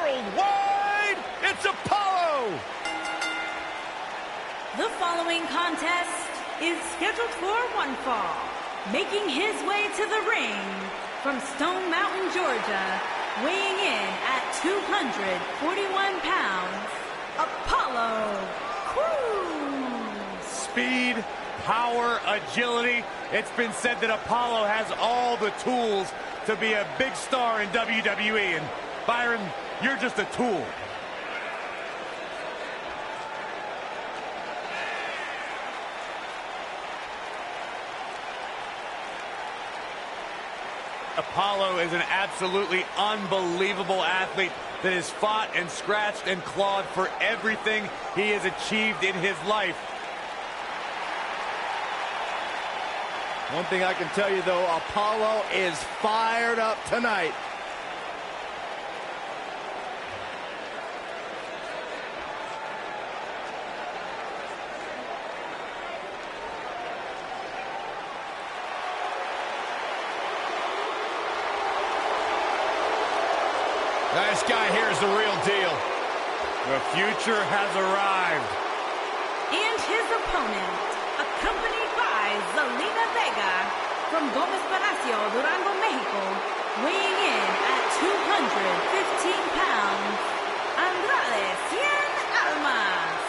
worldwide, it's Apollo! The following contest is scheduled for one fall. Making his way to the ring from Stone Mountain, Georgia, weighing in at 241 pounds, Apollo Crews. Speed, power, agility. It's been said that Apollo has all the tools to be a big star in WWE, and Byron, you're just a tool. Apollo is an absolutely unbelievable athlete that has fought and scratched and clawed for everything he has achieved in his life. One thing I can tell you, though, Apollo is fired up tonight. This guy here is the real deal. The future has arrived. And his opponent, accompanied by Zelina Vega from Gomez Palacio, Durango, Mexico, weighing in at 215 pounds, Andrade Cien Almas.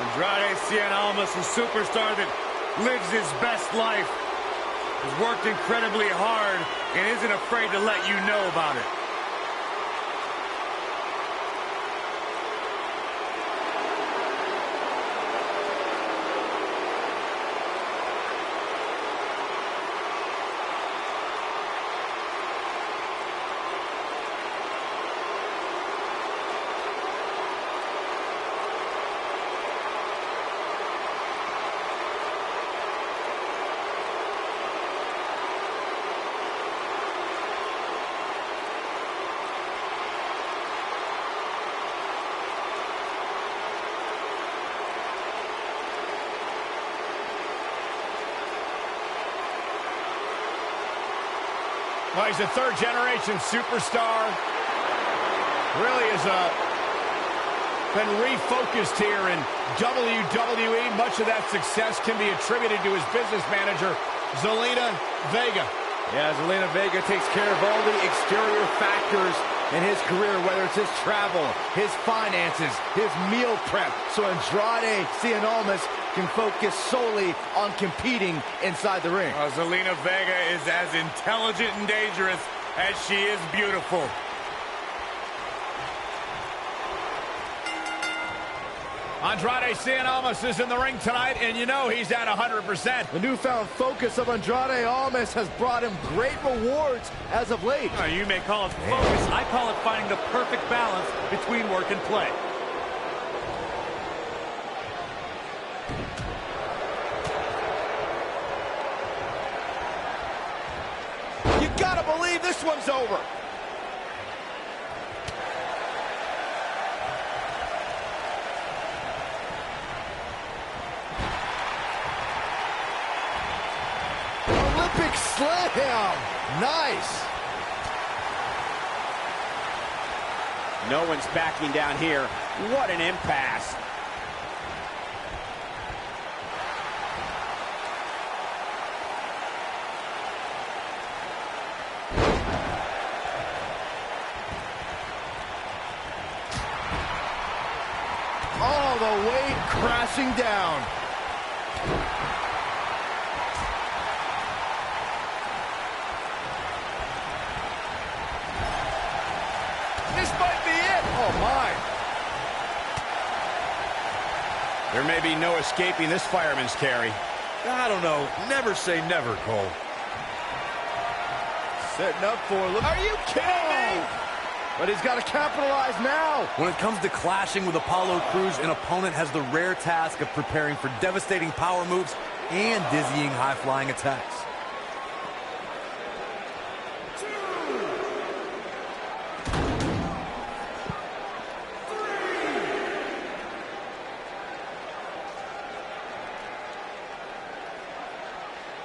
Andrade Cien Almas, a superstar that lives his best life, has worked incredibly hard and isn't afraid to let you know about it. Well, he's a third-generation superstar. Really has been refocused here in WWE. Much of that success can be attributed to his business manager, Zelina Vega. Yeah, Zelina Vega takes care of all the exterior factors in his career, whether it's his travel, his finances, his meal prep. So Andrade Cien Almas can focus solely on competing inside the ring. Zelina Vega is as intelligent and dangerous as she is beautiful. Andrade Cien Almas is in the ring tonight, and you know he's at 100%. The newfound focus of Andrade Almas has brought him great rewards as of late. You may call it focus. I call it finding the perfect balance between work and play. You gotta believe this one's over. Olympic slam. Nice. No one's backing down here. What an impasse. All the weight crashing down. This might be it. Oh, my. There may be no escaping this fireman's carry. I don't know. Never say never, Cole. Setting up for... Are you kidding me? But he's got to capitalize now. When it comes to clashing with Apollo Crews, an opponent has the rare task of preparing for devastating power moves and dizzying high-flying attacks.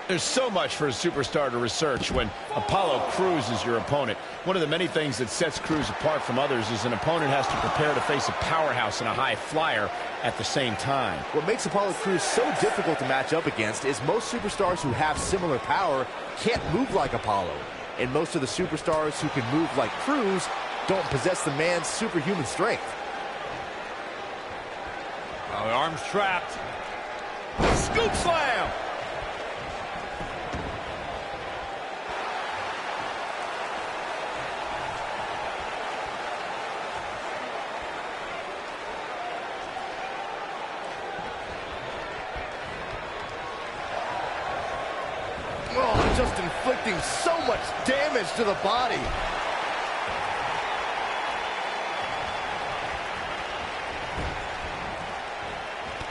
There's so much for a superstar to research when Apollo Crews is your opponent. One of the many things that sets Crews apart from others is an opponent has to prepare to face a powerhouse and a high flyer at the same time. What makes Apollo Crews so difficult to match up against is most superstars who have similar power can't move like Apollo. And most of the superstars who can move like Crews don't possess the man's superhuman strength. Oh, the arm's trapped. Scoop slam! Oh, just inflicting so much damage to the body.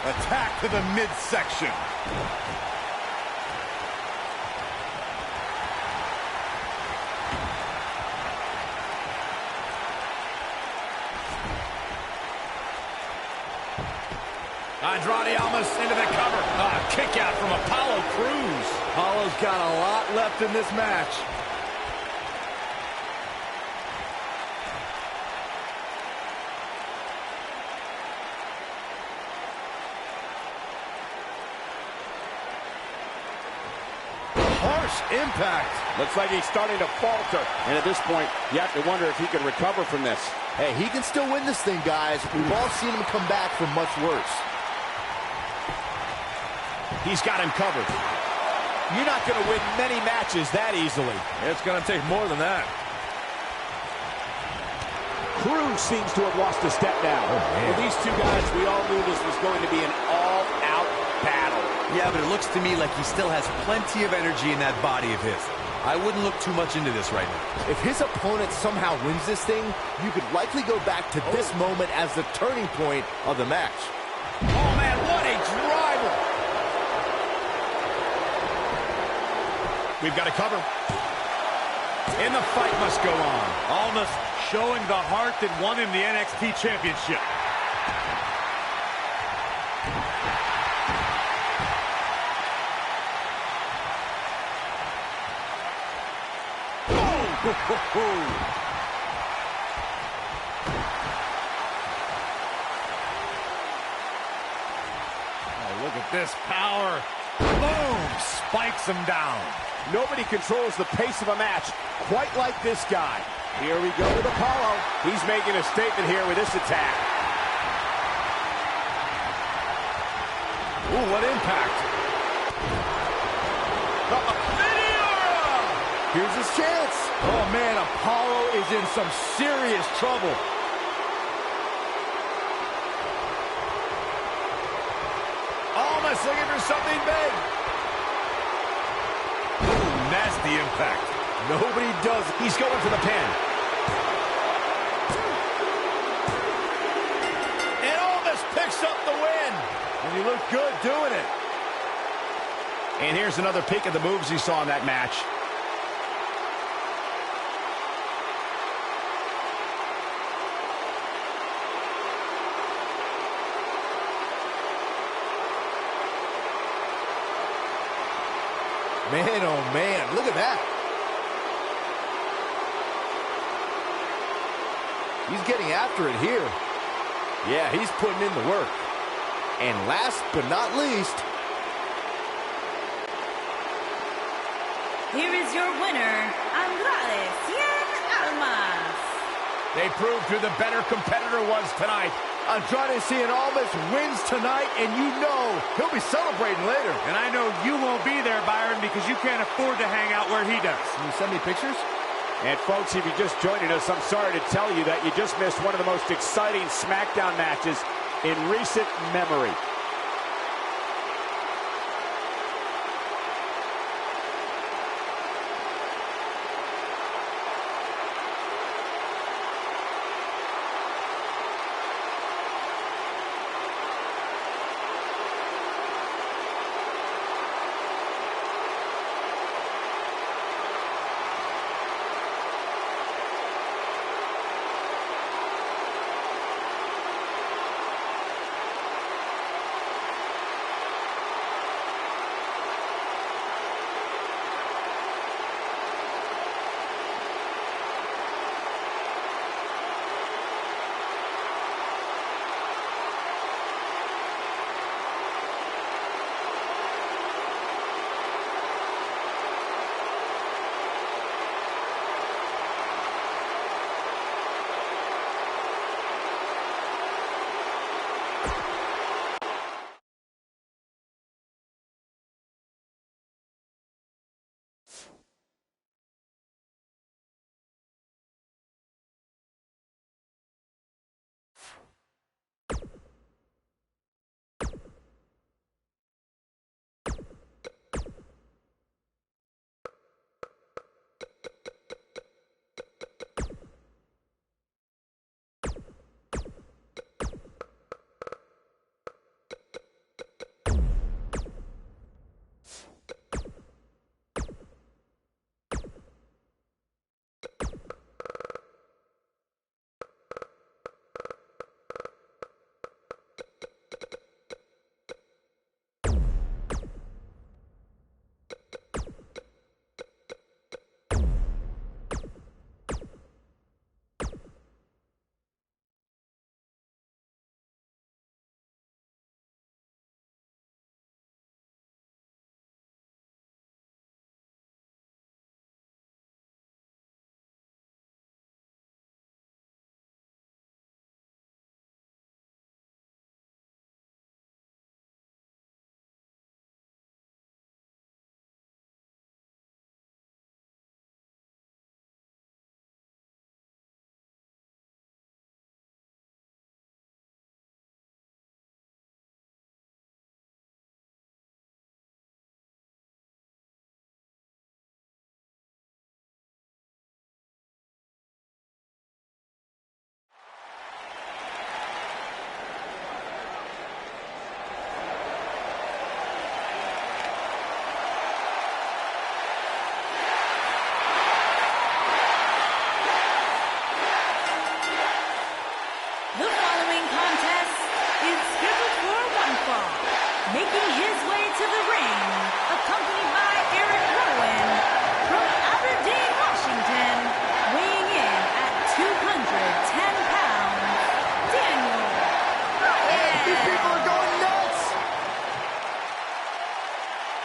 Attack to the midsection. Andrade almost into the cover. Kick out from Apollo Crews. Apollo's got a lot left in this match. Harsh impact. Looks like he's starting to falter. And at this point, you have to wonder if he can recover from this. Hey, he can still win this thing, guys. We've all seen him come back from much worse. He's got him covered. You're not going to win many matches that easily. It's going to take more than that. Crews seems to have lost a step now. With these two guys, we all knew this was going to be an all-out battle. Yeah, but it looks to me like he still has plenty of energy in that body of his. I wouldn't look too much into this right now. If his opponent somehow wins this thing, you could likely go back to this moment as the turning point of the match. Oh, man, what a driver. We've got to cover. And the fight must go on. Almost showing the heart that won him the NXT Championship. Oh, look at this power. Boom! Spikes him down. Nobody controls the pace of a match quite like this guy. Here we go with Apollo. He's making a statement here with this attack. Ooh, what impact. Here's his chance. Oh, man, Apollo is in some serious trouble. Almost looking for something big. Ooh, nasty impact. Nobody does. He's going for the pin. And almost picks up the win. And he looked good doing it. And here's another peek at the moves he saw in that match. Man, oh man, look at that. He's getting after it here. Yeah, he's putting in the work. And last but not least, Here is your winner, Andrade Cien Almas. They proved who the better competitor was tonight. Andrade Cien Almas wins tonight, and you know he'll be celebrating later. And I know you won't be there, Byron, because you can't afford to hang out where he does. Can you send me pictures? And folks, if you're just joining us, I'm sorry to tell you that you just missed one of the most exciting SmackDown matches in recent memory.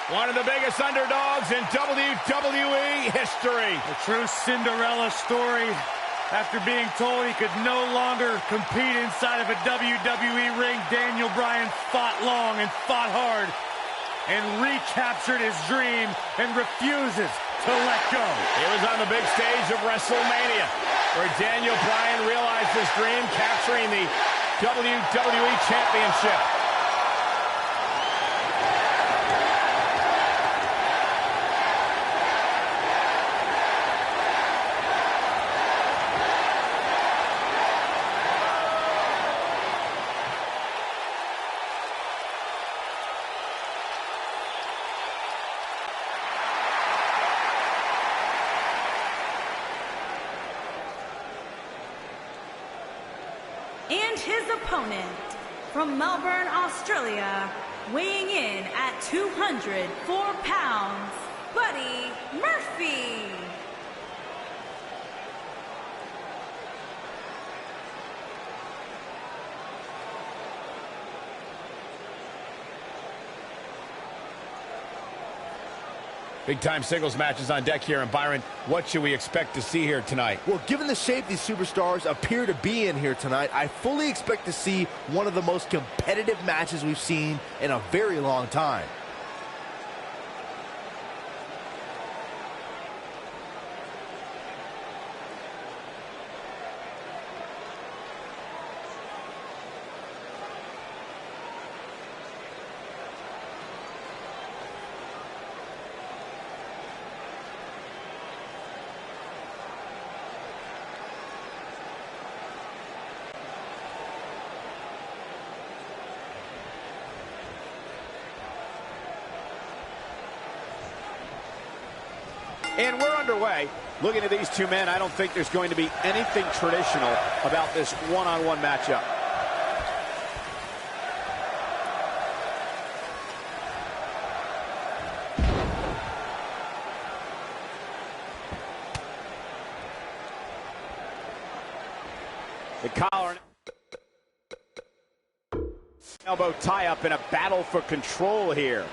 One of the biggest underdogs in WWE history. A true Cinderella story. After being told he could no longer compete inside of a WWE ring, Daniel Bryan fought long and fought hard and recaptured his dream and refuses to let go. It was on the big stage of WrestleMania where Daniel Bryan realized his dream, capturing the WWE Championship. And his opponent, from Melbourne, Australia, weighing in at 204 pounds, Buddy Murphy. Big-time singles matches on deck here, and Byron, what should we expect to see here tonight? Well, given the shape these superstars appear to be in here tonight, I fully expect to see one of the most competitive matches we've seen in a very long time. And we're underway. Looking at these two men, I don't think there's going to be anything traditional about this one-on-one matchup. The collar and elbow tie-up in a battle for control here.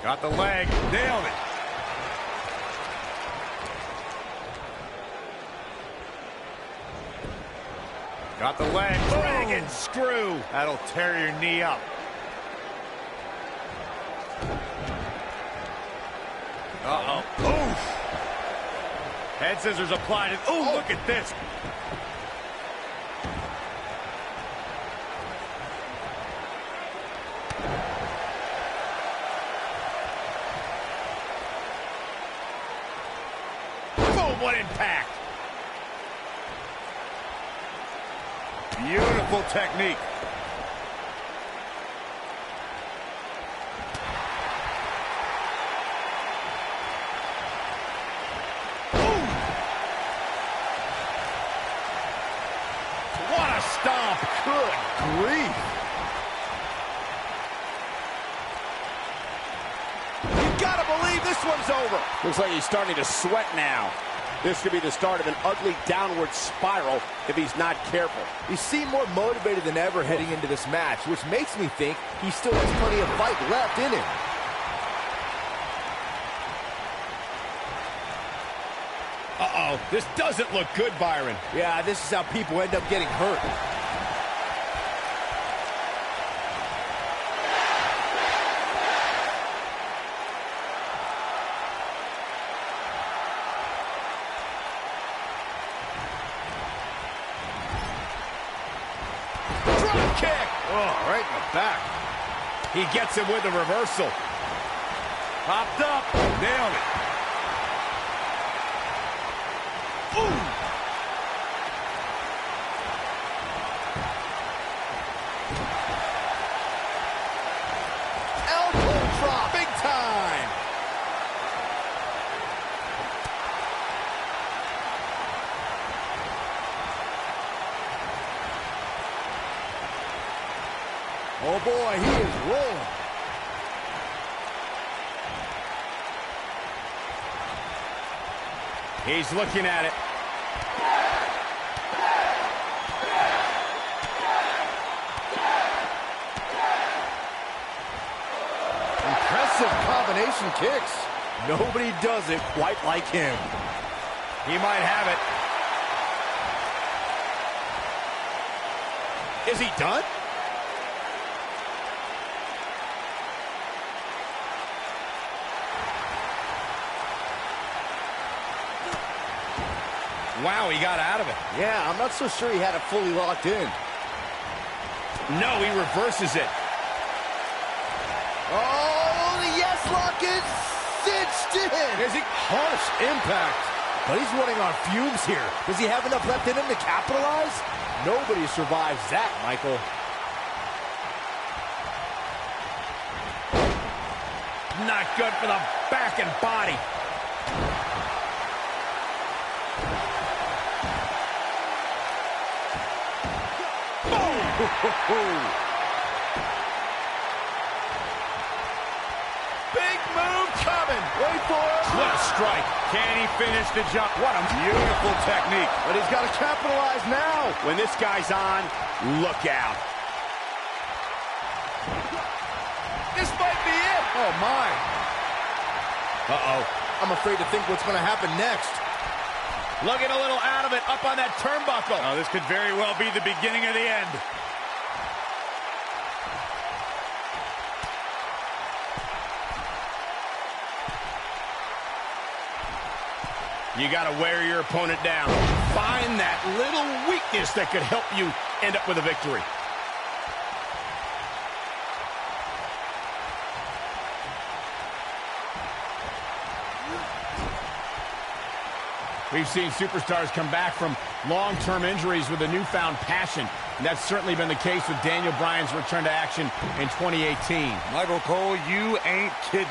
Got the leg, nailed it. Got the leg, dragon screw. That'll tear your knee up. Uh-oh. Oof. Head scissors applied. And, ooh, look at this. What impact! Beautiful technique. Ooh. What a stomp! Good grief! You gotta believe this one's over. Looks like he's starting to sweat now. This could be the start of an ugly downward spiral if he's not careful. He seemed more motivated than ever heading into this match, which makes me think he still has plenty of fight left in him. Uh-oh, this doesn't look good, Byron. Yeah, this is how people end up getting hurt. Oh, right in the back. He gets him with a reversal. Popped up. Nailed it. Ooh. Elbow drop. Big time. Oh boy, he is rolling. He's looking at it. Impressive combination kicks. Nobody does it quite like him. He might have it. Is he done? Wow, he got out of it. Yeah, I'm not so sure he had it fully locked in. No, he reverses it. Oh, the yes lock is cinched in. Is he? Harsh impact. But he's running on fumes here. Does he have enough left in him to capitalize? Nobody survives that, Michael. Not good for the back and body. Big move coming. Wait for it. What a strike. Can he finish the jump? What a beautiful technique. But he's got to capitalize now. When this guy's on, look out. This might be it. Oh, my. Uh-oh. I'm afraid to think what's going to happen next. Looking a little out of it, up on that turnbuckle. Oh, this could very well be the beginning of the end. You got to wear your opponent down. Find that little weakness that could help you end up with a victory. We've seen superstars come back from long-term injuries with a newfound passion. And that's certainly been the case with Daniel Bryan's return to action in 2018. Michael Cole, you ain't kidding.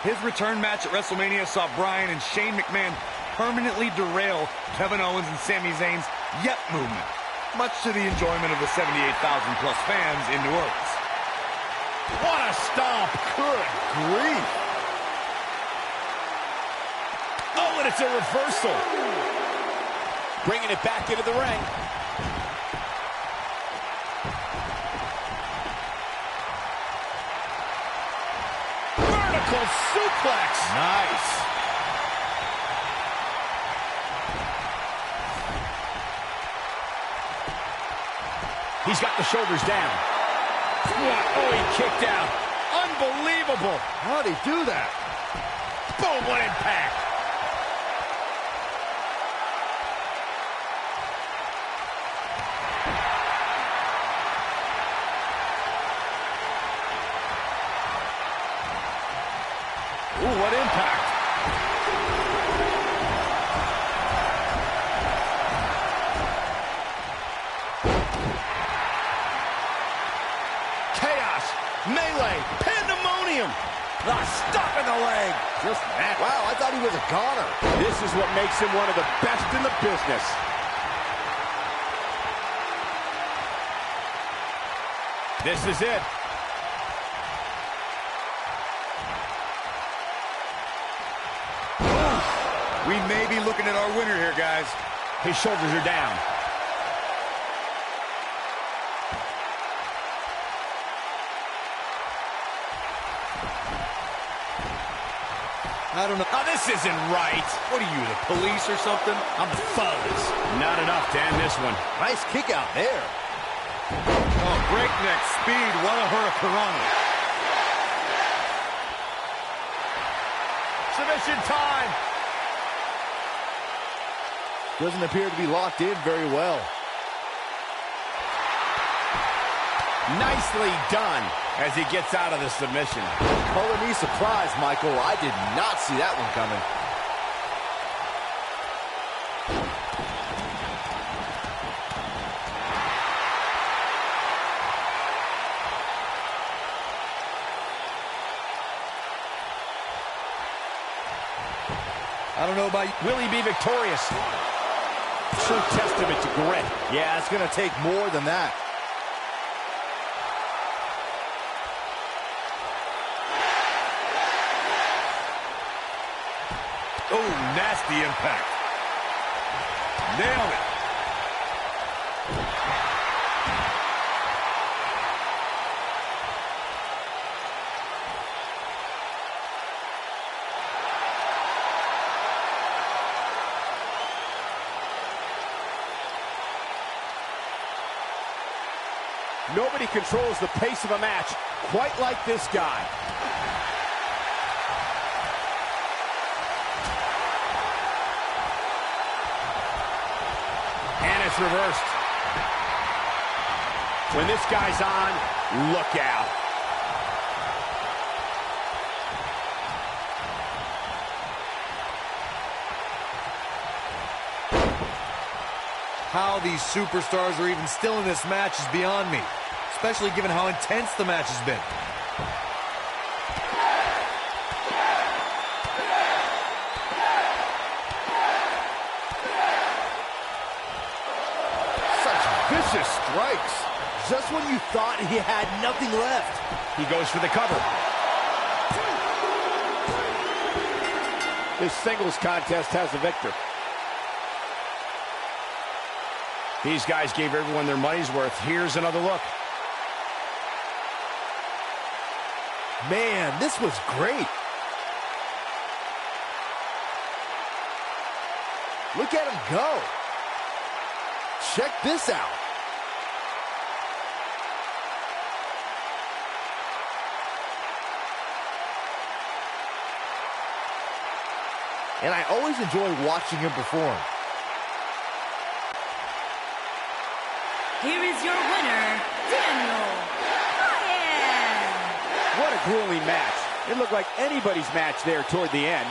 His return match at WrestleMania saw Bryan and Shane McMahon permanently derail Kevin Owens and Sami Zayn's Yep movement, much to the enjoyment of the 78,000-plus fans in New Orleans. What a stomp! Good grief. Oh, and it's a reversal. Bringing it back into the ring. Vertical suplex. Nice. He's got the shoulders down. What? Oh, he kicked out. Unbelievable. How'd he do that? Boom, what impact. Ooh, what impact. Chaos, melee, pandemonium. The stop in the leg. Just that. Wow, I thought he was a goner. This is what makes him one of the best in the business. This is it. We may be looking at our winner here, guys. His shoulders are down. I don't know. Oh, this isn't right. What are you, the police or something? I'm fuzz. Not enough to end this one. Nice kick out there. Oh, breakneck speed. What a hurricanrana. Submission time. Doesn't appear to be locked in very well. Nicely done as he gets out of the submission. Color me surprised, Michael. I did not see that one coming. I don't know about you. Will he be victorious? True testament to grit. Yeah, it's going to take more than that. Oh, nasty impact. Nailed it. Nobody controls the pace of a match quite like this guy. And it's reversed. When this guy's on, look out. How these superstars are even still in this match is beyond me, especially given how intense the match has been. Such vicious strikes. Just when you thought he had nothing left. He goes for the cover. This singles contest has a victor. These guys gave everyone their money's worth. Here's another look. Man, this was great. Look at him go. Check this out. And I always enjoy watching him perform. Here is your winner, Daniel Bryan. What a grueling match. It looked like anybody's match there toward the end.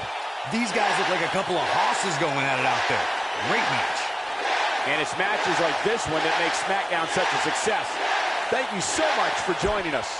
These guys look like a couple of hosses going at it out there. Great match. And it's matches like this one that make SmackDown such a success. Thank you so much for joining us.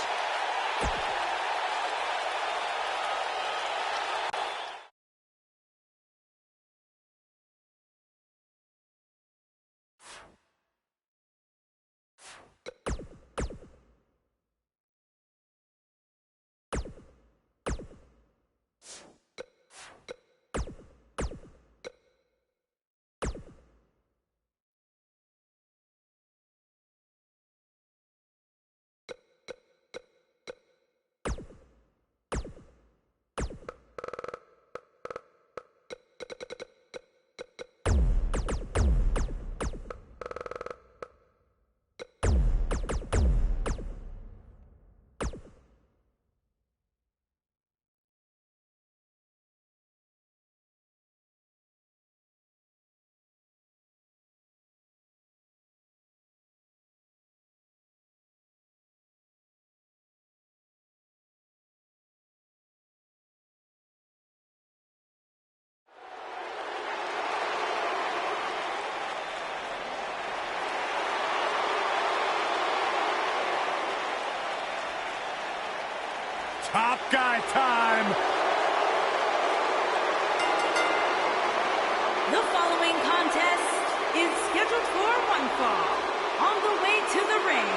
Top guy time. The following contest is scheduled for one fall. On the way to the ring,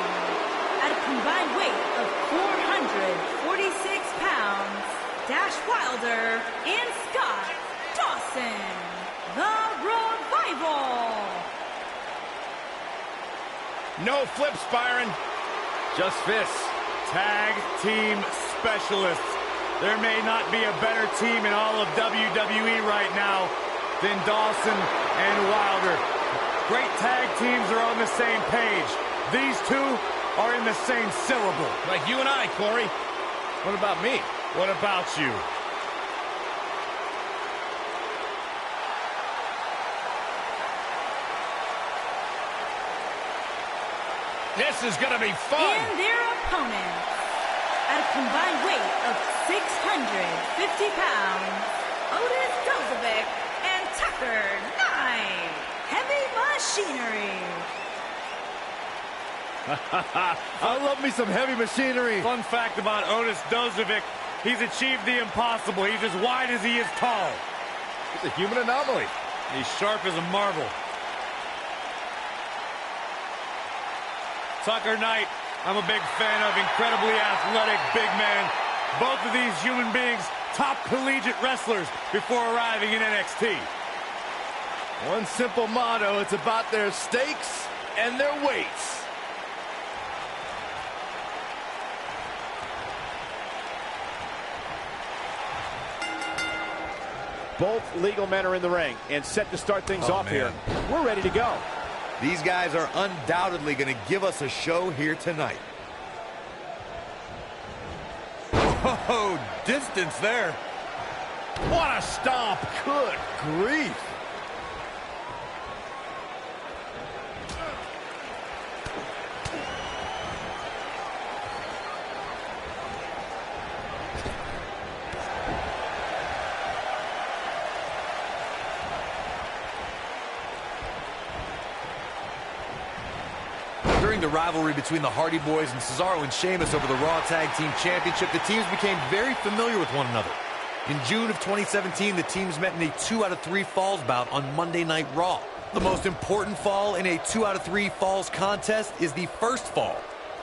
at a combined weight of 446 pounds, Dash Wilder and Scott Dawson, the Revival. No flips, Byron. Just fists. Tag team specialists. There may not be a better team in all of WWE right now than Dawson and Wilder. Great tag teams are on the same page. These two are in the same syllable. Like you and I, Corey. What about me? What about you? This is going to be fun. And their opponents, at a combined weight of 650 pounds, Otis Dozovic and Tucker Knight, Heavy Machinery. I love me some heavy machinery. Fun fact about Otis Dozovic, he's achieved the impossible. He's as wide as he is tall. It's a human anomaly. He's sharp as a marble. Tucker Knight, I'm a big fan of. Incredibly athletic, big man. Both of these human beings, top collegiate wrestlers before arriving in NXT. One simple motto, it's about their stakes and their weights. Both legal men are in the ring and set to start things off here. We're ready to go. These guys are undoubtedly going to give us a show here tonight. Oh, distance there. What a stomp. Good grief. During the rivalry between the Hardy Boys and Cesaro and Sheamus over the Raw Tag Team Championship, the teams became very familiar with one another. In June of 2017, the teams met in a 2 out of 3 falls bout on Monday Night Raw. The most important fall in a 2 out of 3 falls contest is the first fall.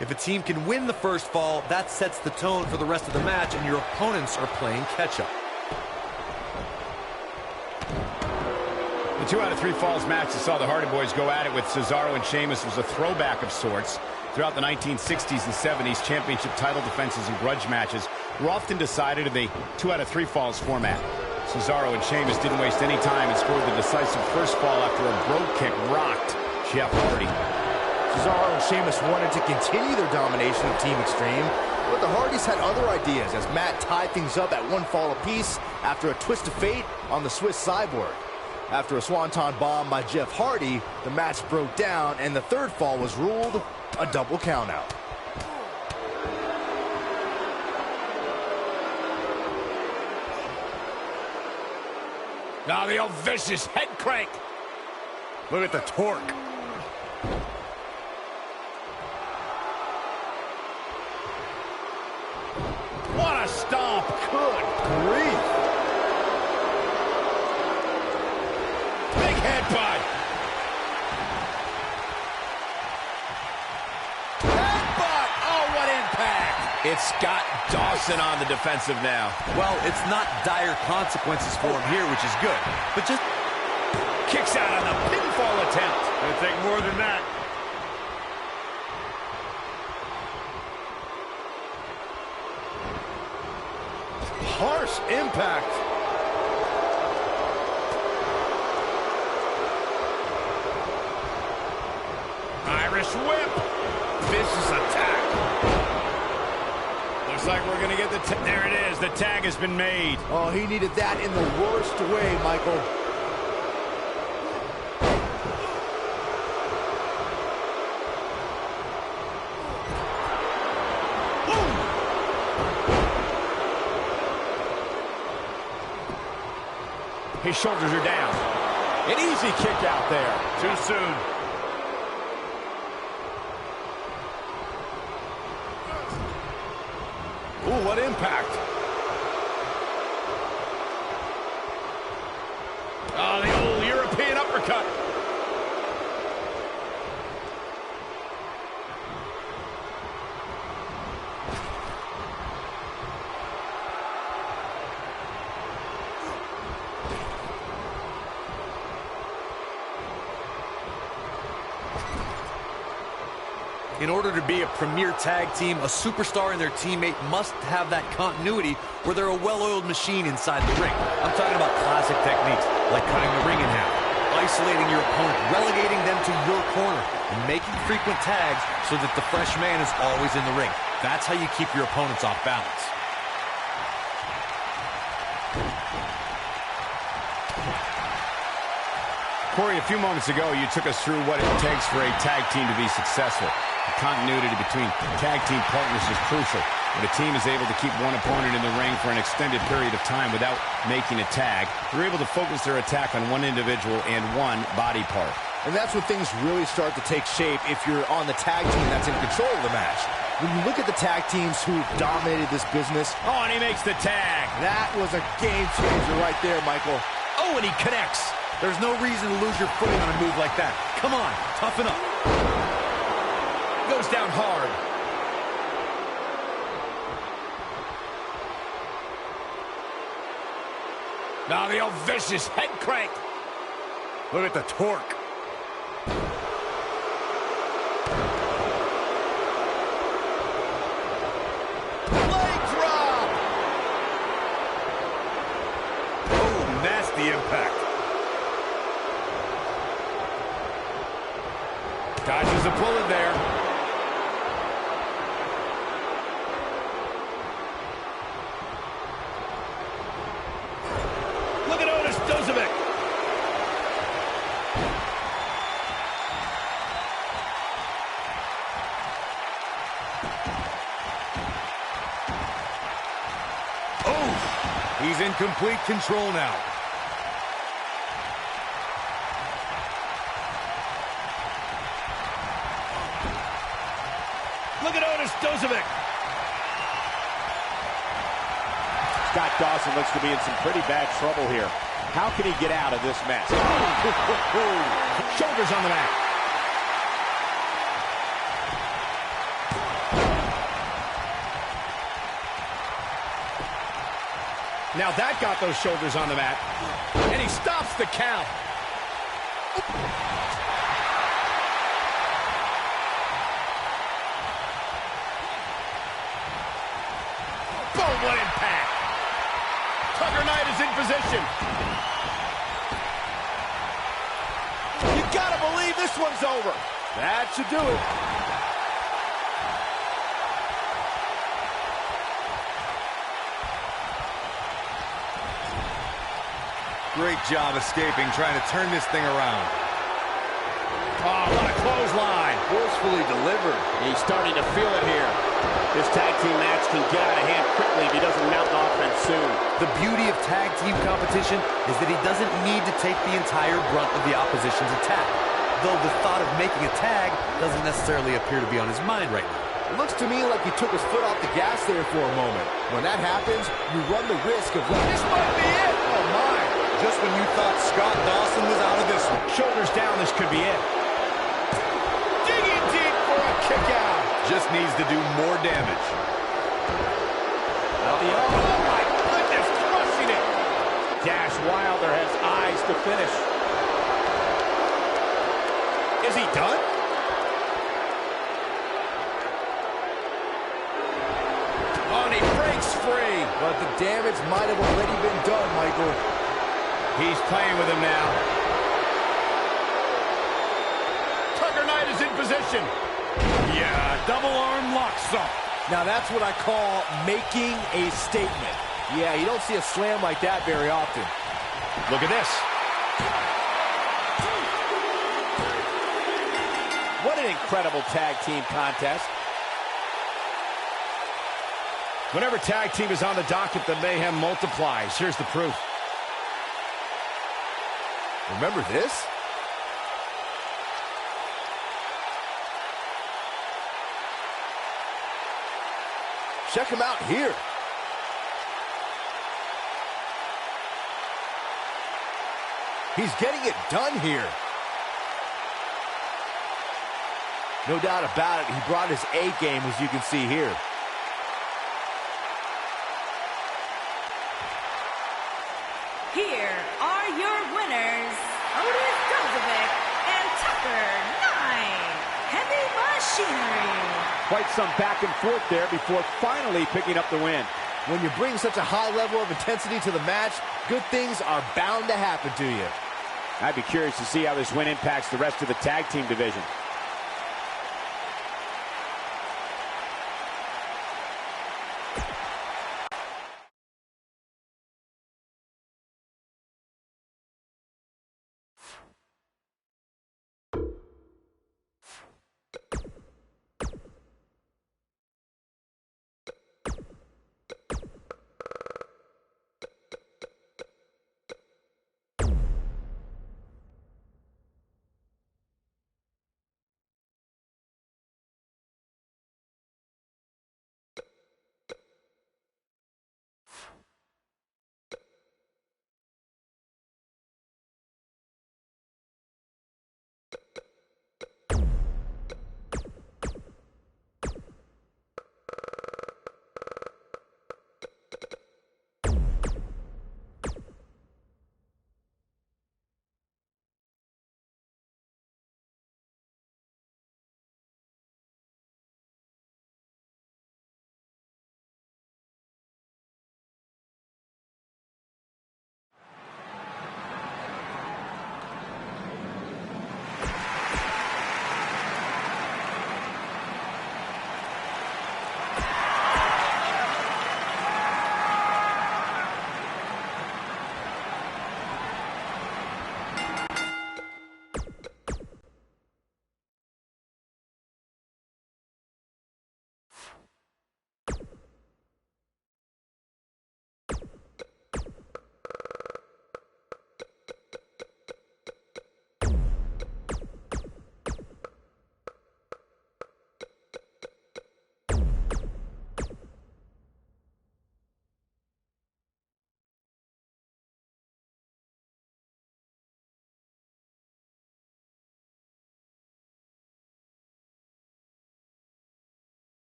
If a team can win the first fall, that sets the tone for the rest of the match, and your opponents are playing catch-up. The 2 out of 3 falls match that saw the Hardy Boys go at it with Cesaro and Sheamus was a throwback of sorts. Throughout the 1960s and 70s, championship title defenses and grudge matches were often decided in the 2 out of 3 falls format. Cesaro and Sheamus didn't waste any time and scored the decisive first fall after a brogue kick rocked Jeff Hardy. Cesaro and Sheamus wanted to continue their domination of Team Extreme, but the Hardys had other ideas as Matt tied things up at 1 fall apiece after a twist of fate on the Swiss Cyborg. After a swanton bomb by Jeff Hardy, the match broke down and the third fall was ruled a double countout. Now the old vicious head crank. Look at the torque. What a stomp. Good grief. Big headbutt. Headbutt. Oh, what impact. It's Scott Dawson on the defensive now. Well, it's not dire consequences for him here, which is good, but just Kicks out on the pinfall attempt. It'll take more than that. Harsh impact. Irish whip. Vicious attack. Looks like we're going to get the... There it is. The tag has been made. Oh, he needed that in the worst way, Michael. His shoulders are down. An easy kick out there. Too soon. Ooh, what impact. Oh, the old European uppercut. in order to be a premier tag team, a superstar and their teammate must have that continuity where they're a well-oiled machine inside the ring. I'm talking about classic techniques like cutting the ring in half, isolating your opponent, relegating them to your corner, and making frequent tags so that the fresh man is always in the ring. That's how you keep your opponents off balance. Corey, a few moments ago, you took us through what it takes for a tag team to be successful. The continuity between tag team partners is crucial. When a team is able to keep one opponent in the ring for an extended period of time without making a tag, they're able to focus their attack on one individual and one body part. And that's when things really start to take shape if you're on the tag team that's in control of the match. When you look at the tag teams who've dominated this business... Oh, and he makes the tag. That was a game changer right there, Michael. Oh, and he connects. There's no reason to lose your footing on a move like that. Come on, toughen up. Goes down hard. Now the old vicious head crank. Look at the torque. Leg drop. Oh, nasty impact. Dodges a bullet there. Look at Otis Dozovic. Oh, he's in complete control now. Look at Otis Dozovic. Scott Dawson looks to be in some pretty bad trouble here. How can he get out of this mess? Shoulders on the mat. Now that got those shoulders on the mat. And he stops the count. Boom, what impact. Tucker Knight is in position. You gotta believe this one's over. That should do it. Great job escaping, trying to turn this thing around. Oh, what a clothesline. Forcefully delivered. He's starting to feel it here. This tag team match can get out of hand quickly if he doesn't mount an offense soon. The beauty of tag team competition is that he doesn't need to take the entire brunt of the opposition's attack, though the thought of making a tag doesn't necessarily appear to be on his mind right now. It looks to me like he took his foot off the gas there for a moment. When that happens, you run the risk of This might be it. Oh, my. Just when you thought Scott Dawson was out of this one. Shoulders down, this could be it. Digging deep for a kick out. Just needs to do more damage. Oh, my goodness, crushing it. Dash Wilder has eyes to finish. Is he done? Oh, and he breaks free. but the damage might have already been done, Michael. He's playing with him now. Tucker Knight is in position. Yeah, double arm locksup. Now that's what I call making a statement. Yeah, you don't see a slam like that very often. Look at this. What an incredible tag team contest. Whenever tag team is on the docket, the mayhem multiplies. Here's the proof. Remember this? Check him out here. He's getting it done here. No doubt about it, he brought his A game, as you can see here. Here are your winners, Otis Dozovic and Tucker Knight. Heavy Machinery. Quite some back and forth there before finally picking up the win. When you bring such a high level of intensity to the match, good things are bound to happen to you. I'd be curious to see how this win impacts the rest of the tag team division.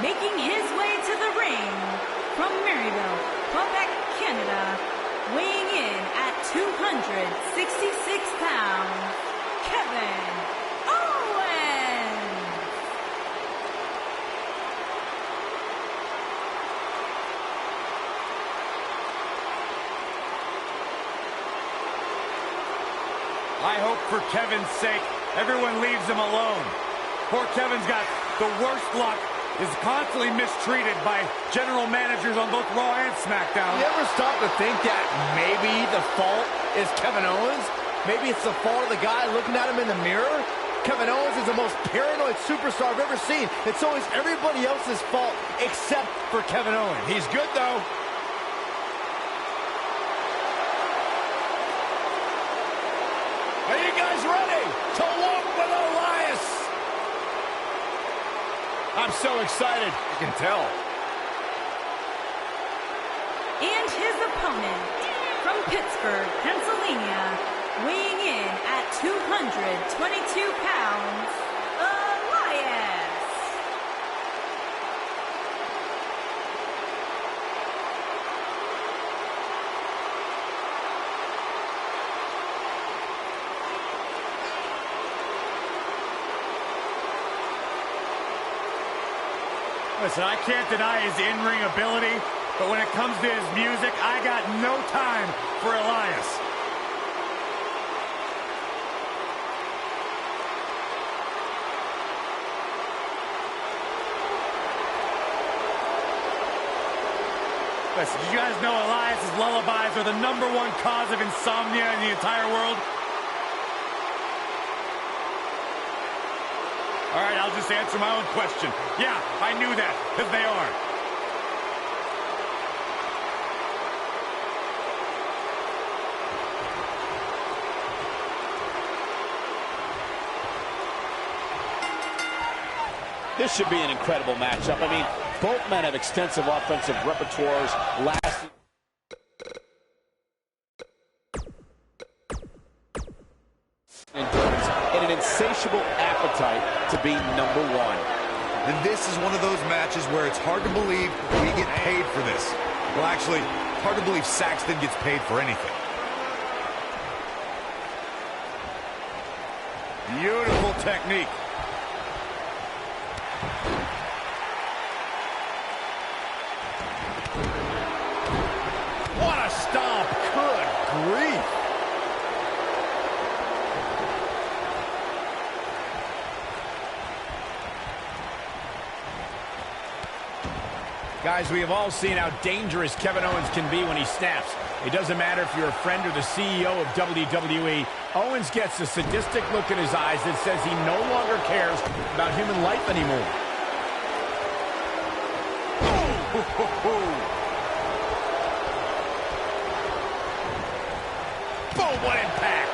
making his way to the ring from Maryville, Quebec, Canada, weighing in at 266 pounds, Kevin Owens. I hope for Kevin's sake, everyone leaves him alone. Poor Kevin's got the worst luck, is constantly mistreated by general managers on both Raw and SmackDown. You ever stop to think that maybe the fault is Kevin Owens? Maybe it's the fault of the guy looking at him in the mirror? Kevin Owens is the most paranoid superstar I've ever seen. It's always everybody else's fault except for Kevin Owens. He's good, though. Are you guys ready to walk with Elias? I'm so excited. You can tell. And his opponent from Pittsburgh, Pennsylvania, weighing in at 222 pounds, Elias. Listen, I can't deny his in-ring ability, but when it comes to his music, I got no time for Elias. Listen, did you guys know Elias's lullabies are the #1 cause of insomnia in the entire world? All right, I'll just answer my own question. Yeah, I knew that, because they are. This should be an incredible matchup. I mean, both men have extensive offensive repertoires. And an insatiable appetite to be #1. And this is one of those matches where it's hard to believe we get paid for this. Well, actually, hard to believe Saxton gets paid for anything. Beautiful technique. What a stomp. Good grief. Guys, we have all seen how dangerous Kevin Owens can be when he snaps. It doesn't matter if you're a friend or the CEO of WWE. Owens gets a sadistic look in his eyes that says he no longer cares about human life anymore. Boom, what impact.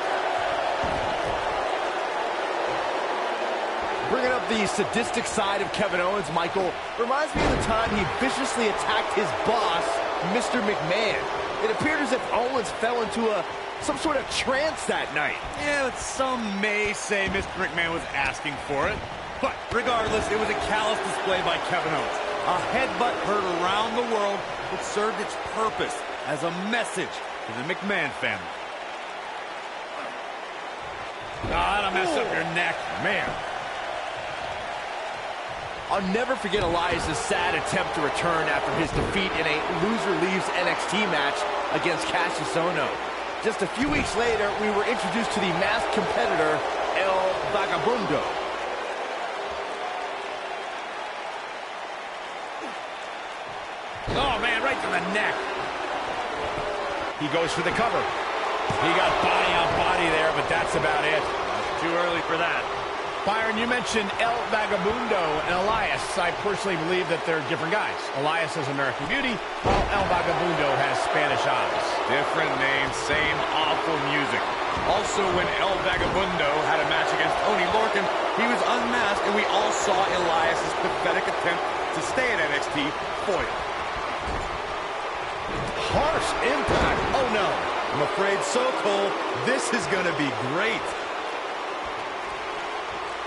Bringing up the sadistic side of Kevin Owens, Michael, reminds me of the time he viciously attacked his boss, Mr. McMahon. It appeared as if Owens fell into some sort of trance that night. Yeah, but some may say Mr. McMahon was asking for it. But regardless, it was a callous display by Kevin Owens. A headbutt heard around the world that served its purpose as a message to the McMahon family. Oh, that'll mess up your neck. Man. I'll never forget Elias' sad attempt to return after his defeat in a loser leaves NXT match against Cassius Ohno. Just a few weeks later, we were introduced to the masked competitor, El Vagabundo. Oh, man, right to the neck. He goes for the cover. He got body on body there, but that's about it. Too early for that. Byron, you mentioned El Vagabundo and Elias. I personally believe that they're different guys. Elias has American Beauty, while El Vagabundo has Spanish eyes. Different names, same awful music. Also, when El Vagabundo had a match against Tony Lorcan, he was unmasked, and we all saw Elias' pathetic attempt to stay at NXT foiled. Harsh impact. Oh, no. I'm afraid so, Cole. This is going to be great.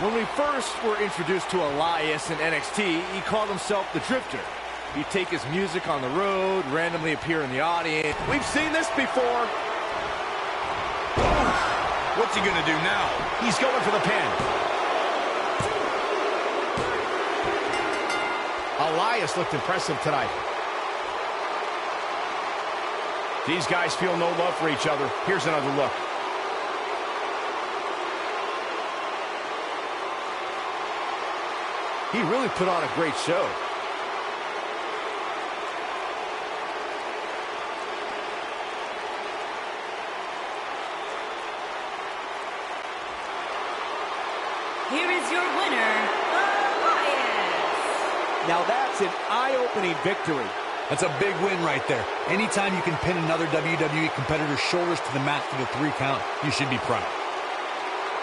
When we first were introduced to Elias in NXT, he called himself the Drifter. He'd take his music on the road, randomly appear in the audience. We've seen this before. What's he gonna do now? He's going for the pin. Elias looked impressive tonight. These guys feel no love for each other. Here's another look. He really put on a great show. Here is your winner, Elias. Now that's an eye-opening victory. That's a big win right there. Anytime you can pin another WWE competitor's shoulders to the mat for the 3 count, you should be proud.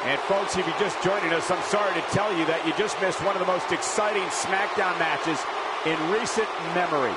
And folks, if you're just joining us, I'm sorry to tell you that you just missed one of the most exciting SmackDown matches in recent memory.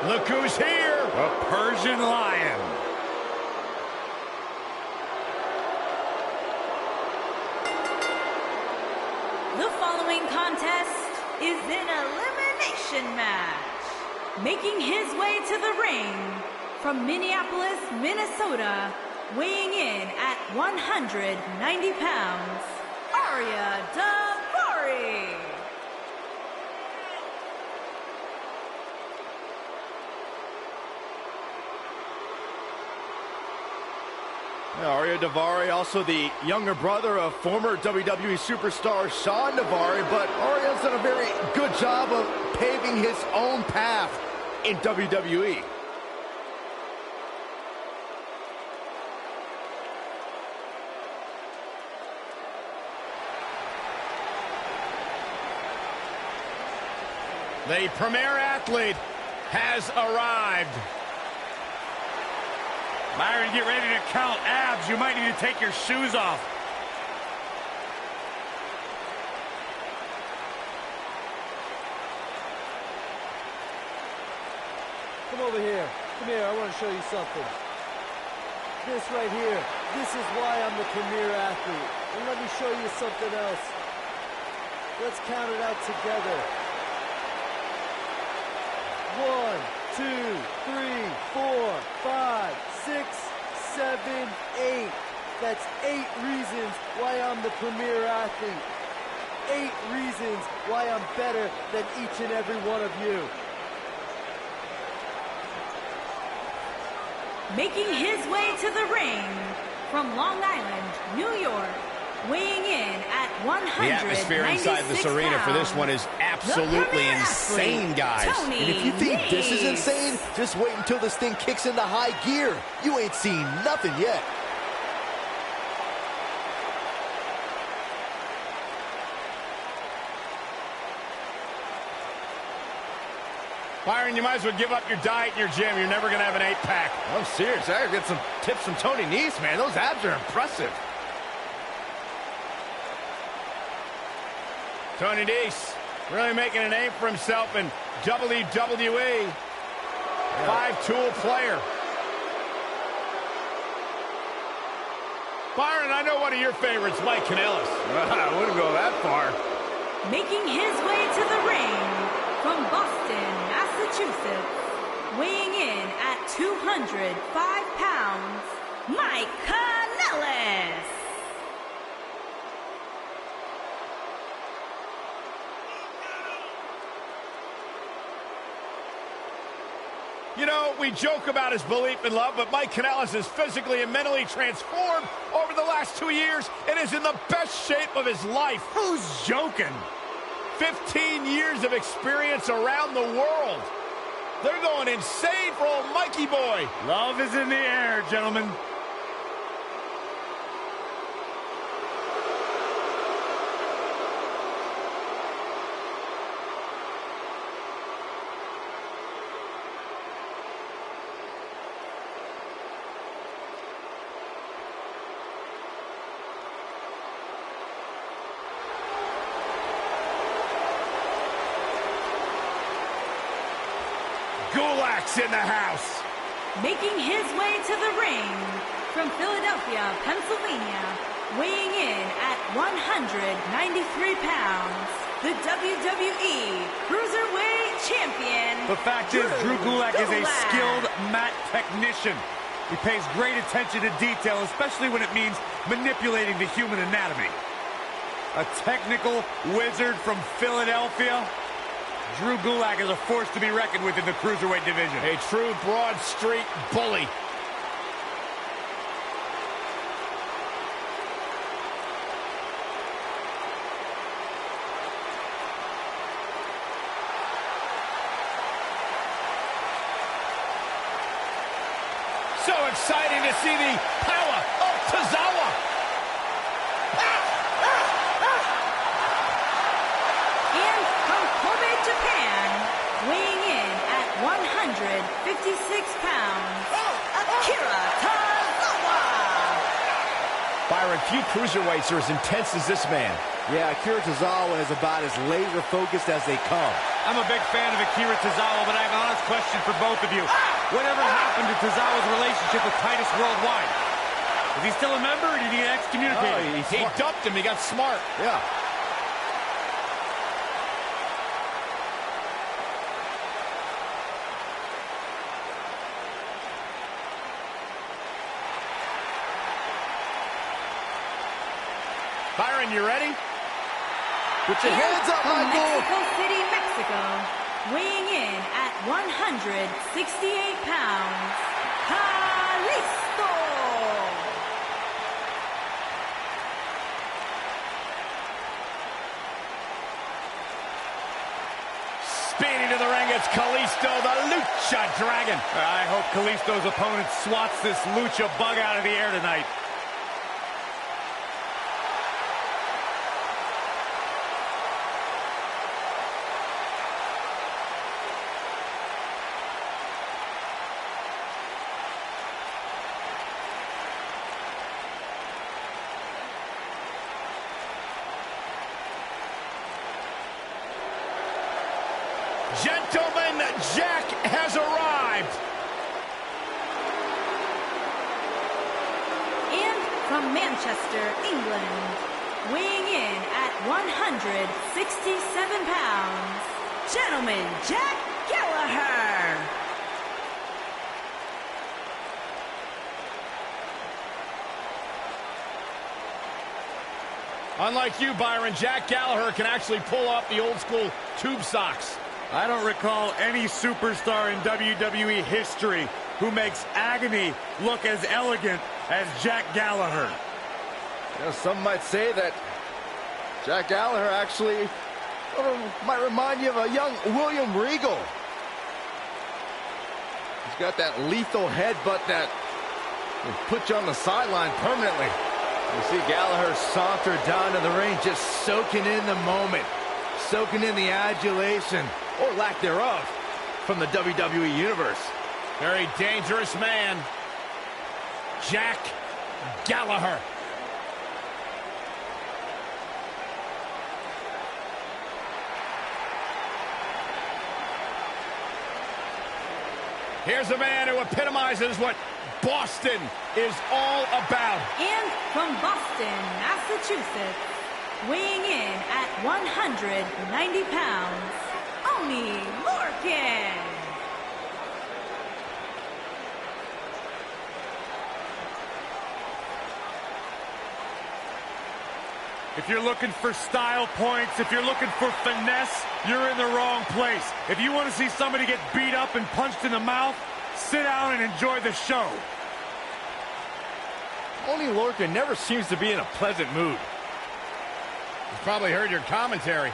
Look who's here. The Persian Lion. The following contest is an elimination match. Making his way to the ring from Minneapolis, Minnesota, weighing in at 190 pounds, Arya Daivari. Arya Daivari, also the younger brother of former WWE superstar Shawn Daivari, but Arya's done a very good job of paving his own path in WWE. The premier athlete has arrived. Byron, get ready to count abs. You might need to take your shoes off. come over here. Come here, I want to show you something. This right here, this is why I'm the premier athlete. And let me show you something else. Let's count it out together. 1, 2, 3, 4, 5, 6, 7, 8. That's 8 reasons why I'm the premier athlete. 8 reasons why I'm better than each and every one of you. Making his way to the ring from Long Island, New York, weighing in at 196 The atmosphere inside this arena for this one is absolutely insane, guys. And if you think this is insane, just wait until this thing kicks into high gear. You ain't seen nothing yet. Byron, you might as well give up your diet in your gym. You're never going to have an 8-pack. I'm serious. I gotta get some tips from Tony Nese, man. Those abs are impressive. Tony Nese really making a name for himself in WWE. 5-tool player. Byron, I know one of your favorites, Mike Kanellis. I wouldn't go that far. Making his way to the ring from Boston, Massachusetts, weighing in at 205 pounds, Mike Kanellis. You know, we joke about his belief in love, but Mike Kanellis is physically and mentally transformed over the last 2 years and is in the best shape of his life. Who's joking? 15 years of experience around the world. They're going insane for old Mikey boy. Love is in the air, gentlemen. Gulak's in the house. Making his way to the ring from Philadelphia, Pennsylvania, weighing in at 193 pounds, the WWE Cruiserweight Champion. The fact is, Drew Gulak is a skilled mat technician. He pays great attention to detail, especially when it means manipulating the human anatomy. A technical wizard from Philadelphia. Drew Gulak is a force to be reckoned with in the Cruiserweight division. A true Broad Street bully. So exciting to see the power of Tozawa. And from Kobe, Japan, weighing in at 156 pounds, Akira Tozawa. Byron, few cruiserweights are as intense as this man. Yeah, Akira Tozawa is about as laser-focused as they come. I'm a big fan of Akira Tozawa, but I have an honest question for both of you. Whatever happened to Tozawa's relationship with Titus Worldwide? Is he still a member, or did he get excommunicated? He dumped him. He got smart. Yeah. Byron, you ready? Put your hands up, From Michael. Mexico City, Mexico, weighing in at 168 pounds, Kalisto. Speeding to the ring, it's Kalisto, the Lucha Dragon. I hope Kalisto's opponent swats this Lucha bug out of the air tonight. Gentlemen, Jack has arrived. And from Manchester, England, weighing in at 167 pounds, gentleman Jack Gallagher. Unlike you, Byron, Jack Gallagher can actually pull off the old school tube socks. I don't recall any superstar in WWE history who makes agony look as elegant as Jack Gallagher. You know, some might say that Jack Gallagher actually might remind you of a young William Regal. He's got that lethal headbutt that will put you on the sideline permanently. You see Gallagher saunter down to the ring, just soaking in the moment, soaking in the adulation, or lack thereof, from the WWE Universe. Very dangerous man, Jack Gallagher. Here's a man who epitomizes what Boston is all about. And from Boston, Massachusetts, weighing in at 190 pounds, Oni Lorcan. If you're looking for style points, if you're looking for finesse, you're in the wrong place. If you want to see somebody get beat up and punched in the mouth, sit down and enjoy the show. Oni Lorcan never seems to be in a pleasant mood. He's probably heard your commentary.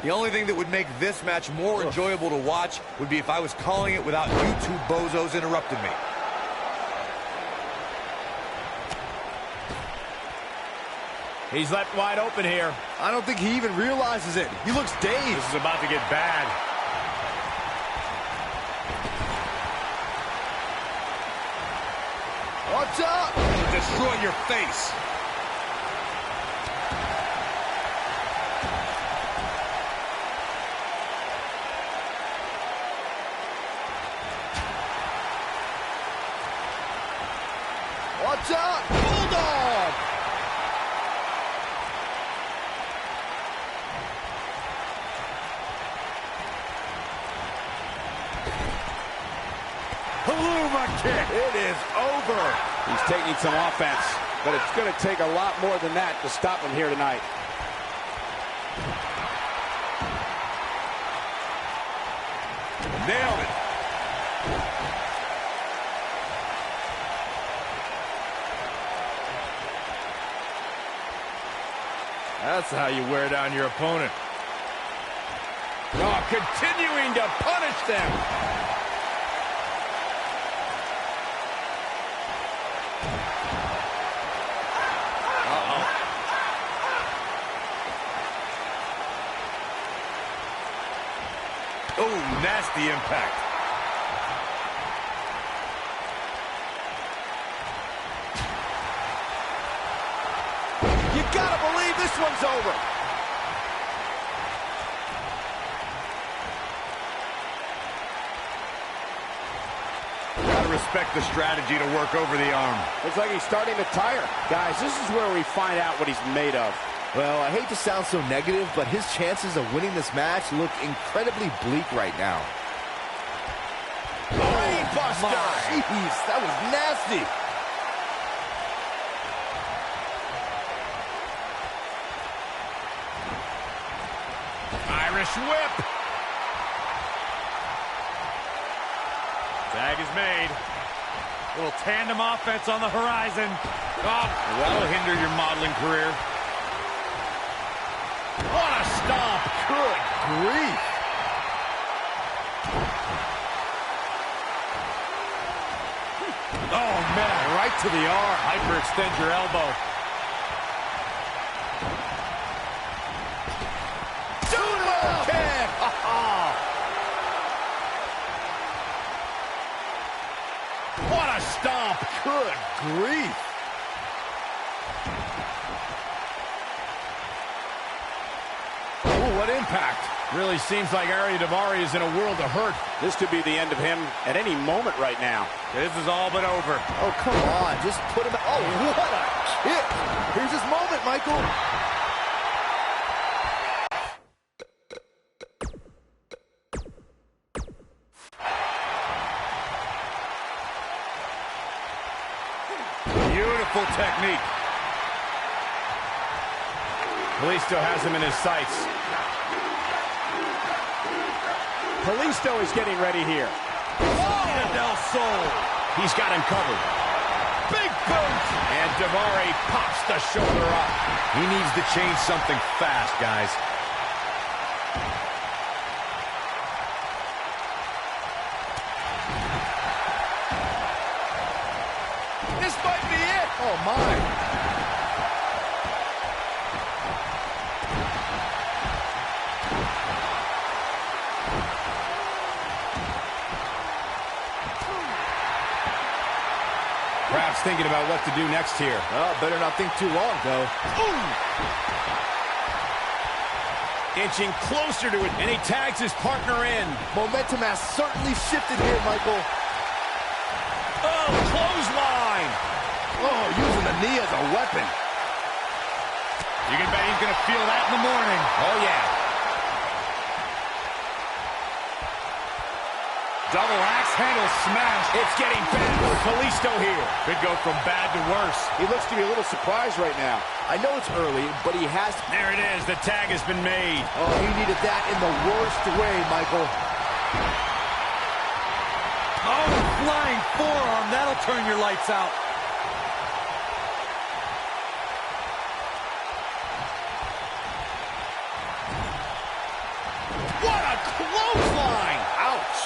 The only thing that would make this match more enjoyable to watch would be if I was calling it without you two bozos interrupting me. He's left wide open here. I don't think he even realizes it. He looks dazed. This is about to get bad. Watch out! Destroy your face. Watch out! Bulldog! Haluma kick. It is over. He's taking some offense, but it's going to take a lot more than that to stop him here tonight. Nailed it. That's how you wear down your opponent. Oh, continuing to punish them. Oh, nasty impact. You gotta believe this one's over. Gotta respect the strategy to work over the arm. Looks like he's starting to tire. Guys, this is where we find out what he's made of. Well, I hate to sound so negative, but his chances of winning this match look incredibly bleak right now. Brainbuster! Jeez, that was nasty. Irish whip. Tag is made. Little tandem offense on the horizon. Oh, That'll hinder your modeling career. What a stomp. Good grief. Oh, man, right to the arm. hyperextend your elbow. Sumo kick. What a stomp. Good grief. Ooh, what impact. Really seems like Ari Daivari is in a world of hurt. This could be the end of him at any moment right now. This is all but over. Oh, come on. Just put him... Oh, what a kick. Here's his moment, Michael. Beautiful technique. Kalisto has him in his sights. Kalisto is getting ready here. Del Sol. He's got him covered. Big boot! And Daivari pops the shoulder up. He needs to change something fast, guys. This might be it. Oh, my. Perhaps thinking about what to do next here. Oh, better not think too long, though. Inching closer to it, and he tags his partner in. Momentum has certainly shifted here, Michael. Oh, clothesline. Oh, using the knee as a weapon. You can bet he's going to feel that in the morning. Oh, yeah. Double axe handle smash. It's getting bad for Kalisto here. Could go from bad to worse. He looks to be a little surprised right now. I know it's early, but he has to... There it is. The tag has been made. Oh, he needed that in the worst way, Michael. Oh, flying forearm. That'll turn your lights out. What a clothesline. Ouch.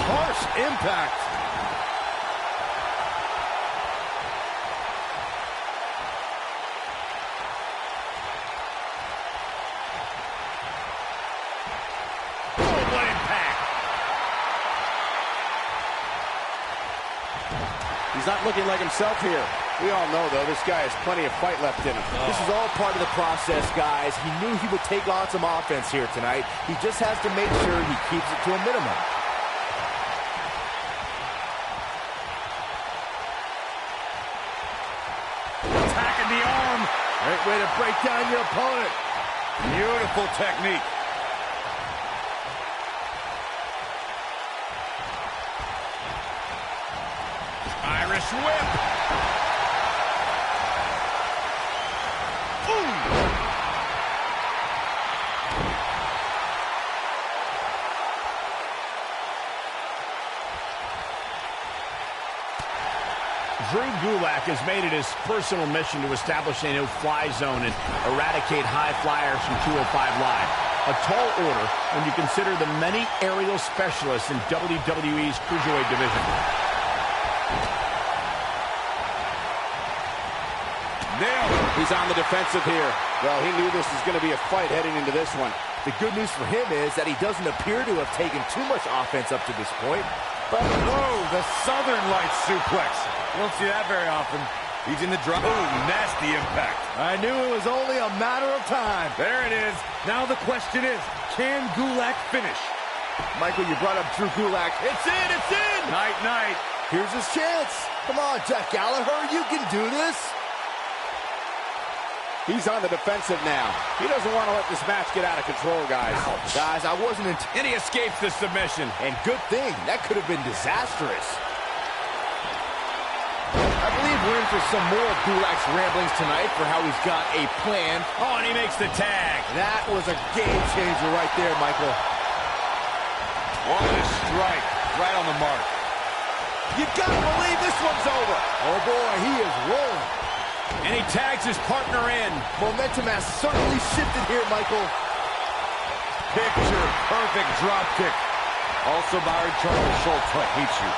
Harsh impact. Oh, what impact. He's not looking like himself here. We all know, though, this guy has plenty of fight left in him. This is all part of the process, guys. He knew he would take on some offense here tonight. He just has to make sure he keeps it to a minimum. Attacking the arm. Great way to break down your opponent. Beautiful technique. Irish whip. Drew Gulak has made it his personal mission to establish a no-fly zone and eradicate high flyers from 205 Live. A tall order when you consider the many aerial specialists in WWE's Cruiserweight division. Nailed it. He's on the defensive here. Well, he knew this was going to be a fight heading into this one. The good news for him is that he doesn't appear to have taken too much offense up to this point. But, whoa, the Southern Lights suplex. You don't see that very often. He's in the drop. Oh, nasty impact. I knew it was only a matter of time. There it is. Now the question is, can Gulak finish? Michael, you brought up Drew Gulak. It's in, it's in! Night, night. Here's his chance. Come on, Jack Gallagher, you can do this. He's on the defensive now. He doesn't want to let this match get out of control, guys. Ouch. Guys, I wasn't... And he escapes the submission. And good thing. That could have been disastrous. I believe we're in for some more of Gulak's ramblings tonight for how he's got a plan. Oh, and he makes the tag. That was a game changer right there, Michael. What a strike. Right on the mark. You gotta believe this one's over. Oh, boy, he is rolling. And he tags his partner in. Momentum has certainly shifted here, Michael. Picture perfect drop kick. Also, Byron Charles Schultz hates you.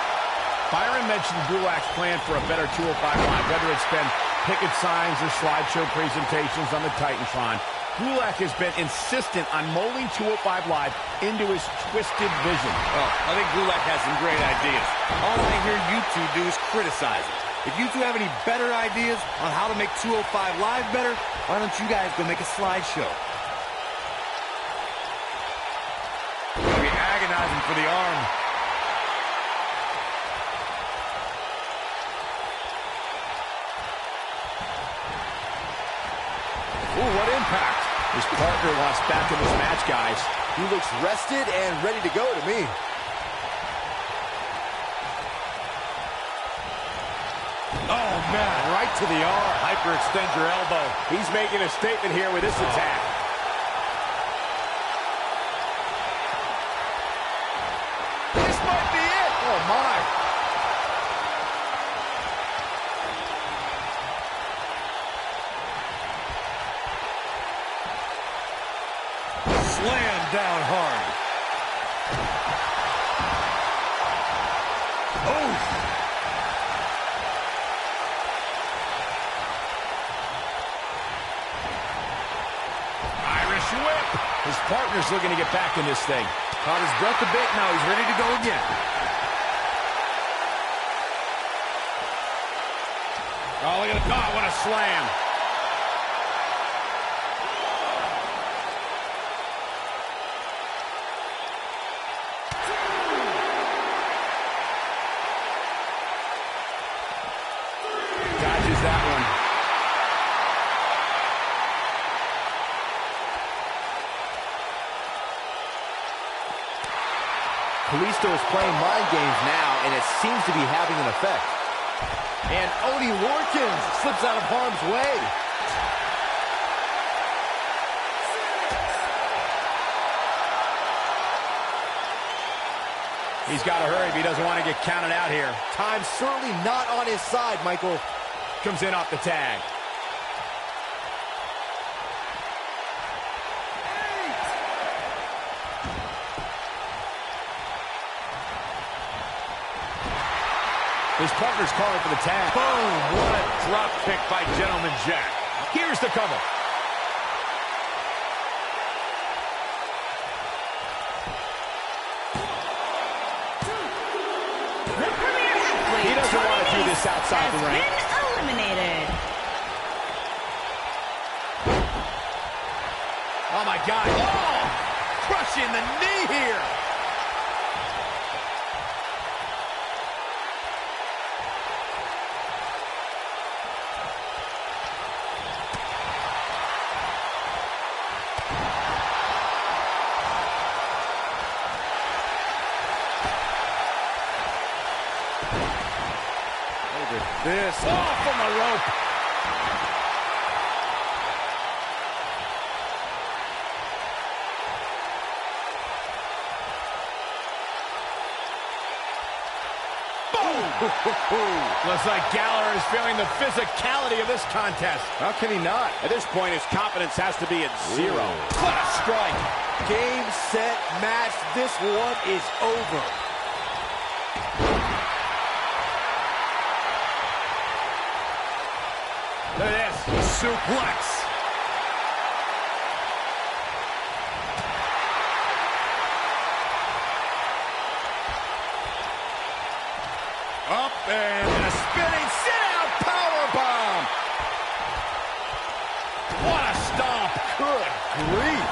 Byron mentioned Gulak's plan for a better 205 Live, whether it's been picket signs or slideshow presentations on the Titantron. Gulak has been insistent on molding 205 Live into his twisted vision. Oh, I think Gulak has some great ideas. All I hear you two do is criticize it. If you two have any better ideas on how to make 205 Live better, why don't you guys go make a slideshow? Gonna be agonizing for the arm. Ooh, what impact. His partner wants back in this match, guys. He looks rested and ready to go to me. Oh, man, right to the arm. Hyperextend your elbow. He's making a statement here with this attack. This might be it. Oh, my. Slam down hard. Oh! Irish whip. His partner's looking to get back in this thing. Caught his breath a bit, now he's ready to go again. Oh, look at the, oh, what a slam. Dodges that one. Kalisto is playing mind games now, and it seems to be having an effect. And Oney Lorcan slips out of harm's way. He's got to hurry if he doesn't want to get counted out here. Time's certainly not on his side, Michael. Comes in off the tag. His partner's calling for the tag. Boom! What a drop kick by Gentleman Jack. Here's the cover. The premier athlete, He doesn't want to do this outside the ring. has been eliminated. Oh, my God. Oh! Crushing the knee here. This. Oh, from the rope. Looks like Gallagher is feeling the physicality of this contest. How can he not? At this point, his confidence has to be at zero. What a strike. Game, set, match. This one is over. Look at this. Suplex. Up and a spinning sit-out powerbomb. What a stomp. Good grief.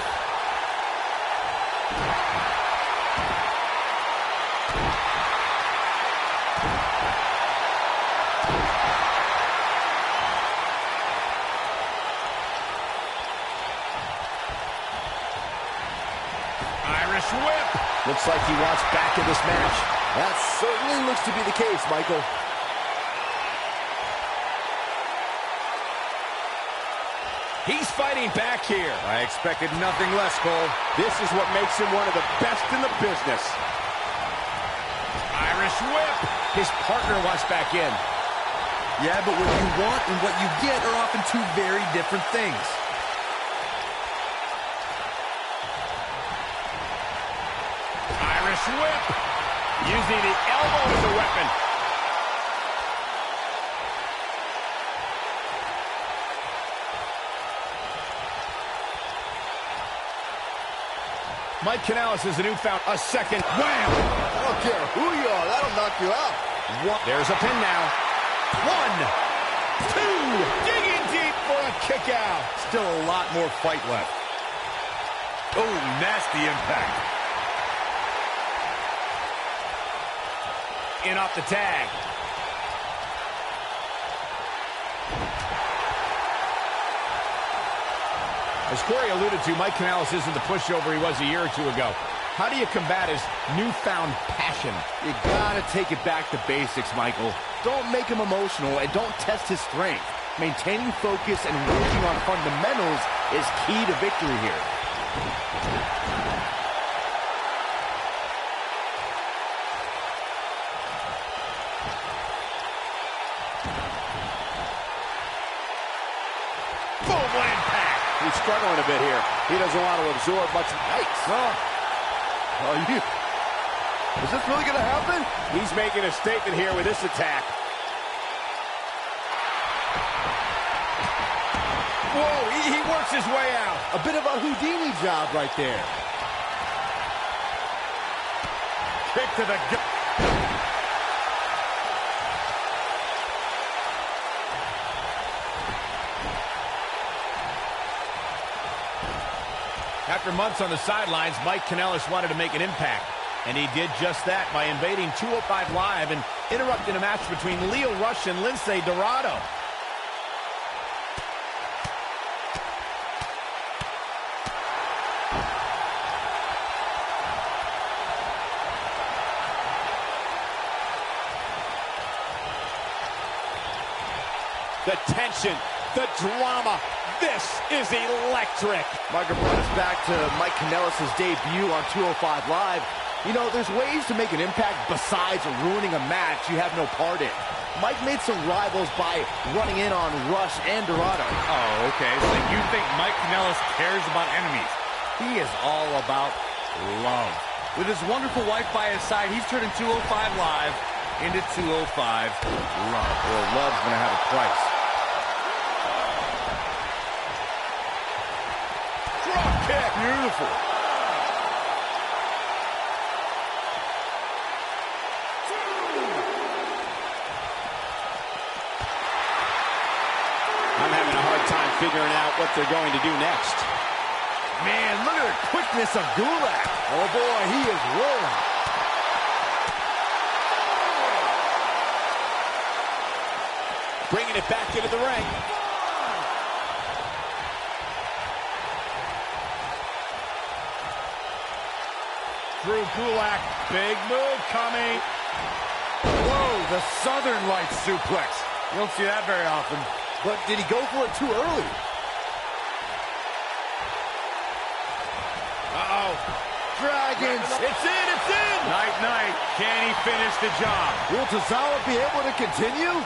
Irish whip. Looks like he wants back in this match. That certainly looks to be the case, Michael. He's fighting back here. I expected nothing less, Cole. This is what makes him one of the best in the business. Irish whip. His partner wants back in. Yeah, but what you want and what you get are often two very different things. Irish whip. Using the elbow as a weapon. Mike Kanellis is a newfound second. Wham! I don't care who you are. That'll knock you out. There's a pin now. 1, 2, digging deep for a kick out. Still a lot more fight left. Oh, nasty impact. In off the tag. As Corey alluded to, Mike Kanellis isn't the pushover he was a year or two ago. How do you combat his newfound passion? You gotta take it back to basics, Michael. Don't make him emotional and don't test his strength. Maintaining focus and working on fundamentals is key to victory here. Boom, what impact! He's struggling a bit here. He doesn't want to absorb much. Is this really going to happen? He's making a statement here with this attack. Whoa, he works his way out. A bit of a Houdini job right there. Kick to the gut. After months on the sidelines, Mike Kanellis wanted to make an impact. And he did just that by invading 205 Live and interrupting a match between Lio Rush and Lince Dorado. The tension, the drama. This is electric. Michael brought us back to Mike Kanellis' debut on 205 Live. You know, there's ways to make an impact besides ruining a match you have no part in. Mike made some rivals by running in on Rush and Dorado. Oh, okay. So you think Mike Kanellis cares about enemies? He is all about love. With his wonderful wife by his side, he's turning 205 Live into 205 Love. Well, love's going to have a price. Kick. Beautiful. I'm having a hard time figuring out what they're going to do next. Man, look at the quickness of Gulak. Oh boy, he is rolling. Bringing it back into the ring. Drew Gulak, big move coming. Whoa, the Southern Lights suplex. You don't see that very often. But did he go for it too early? Uh-oh. Dragons. It's in. Night, night. Can he finish the job? Will Tozawa be able to continue?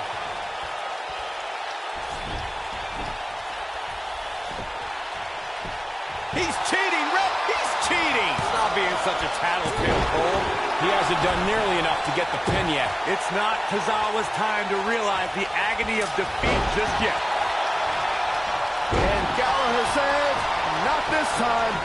He's cheating, Rep. He's cheating. Stop being such a tattletale, Cole. He hasn't done nearly enough to get the pin yet. It's not Tozawa's time to realize the agony of defeat just yet. And Gallagher says, not this time.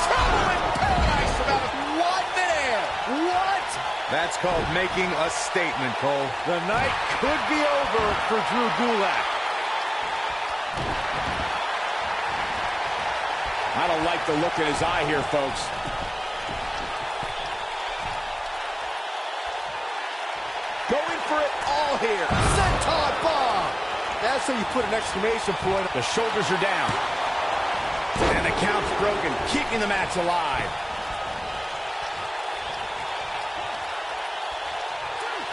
Trouble in paradise about what there? What? That's called making a statement, Cole. The night could be over for Drew Gulak. I don't like the look in his eye here, folks. Going for it all here. Senton bomb. That's how you put an exclamation point. The shoulders are down. And the count's broken, keeping the match alive.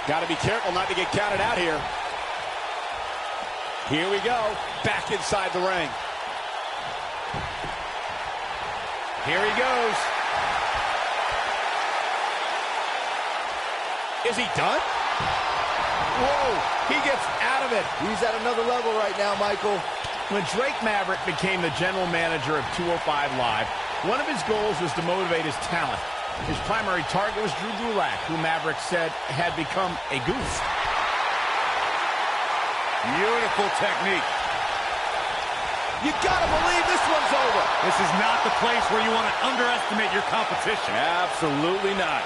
Got to be careful not to get counted out here. Here we go. Back inside the ring. Here he goes. Is he done? Whoa, he gets out of it. He's at another level right now, Michael. When Drake Maverick became the general manager of 205 Live, one of his goals was to motivate his talent. His primary target was Drew Gulak, who Maverick said had become a goose. Beautiful technique. You gotta believe this one's over. This is not the place where you want to underestimate your competition. Absolutely not.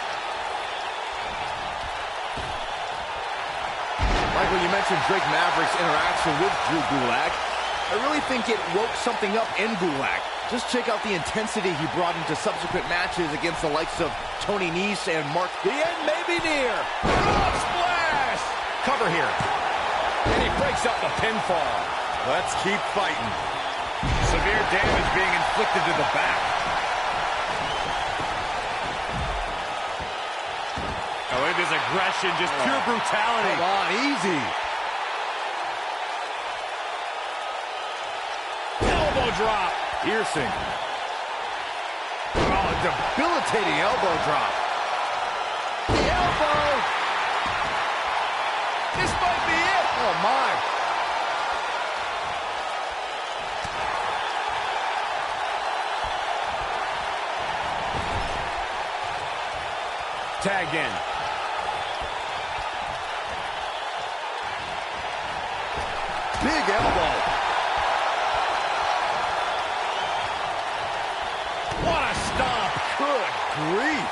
Michael, you mentioned Drake Maverick's interaction with Drew Gulak. I really think it woke something up in Gulak. Just check out the intensity he brought into subsequent matches against the likes of Tony Nese and Mark. The end may be near. Oh, splash! Cover here. And he breaks up the pinfall. Let's keep fighting. Severe damage being inflicted to the back. Oh, look at this aggression, just pure brutality. Come on, easy. Elbow drop. Piercing. Oh, debilitating elbow drop. The elbow. This might be it. Oh, my. Tagged in. Big elbow. What a stomp. Good grief.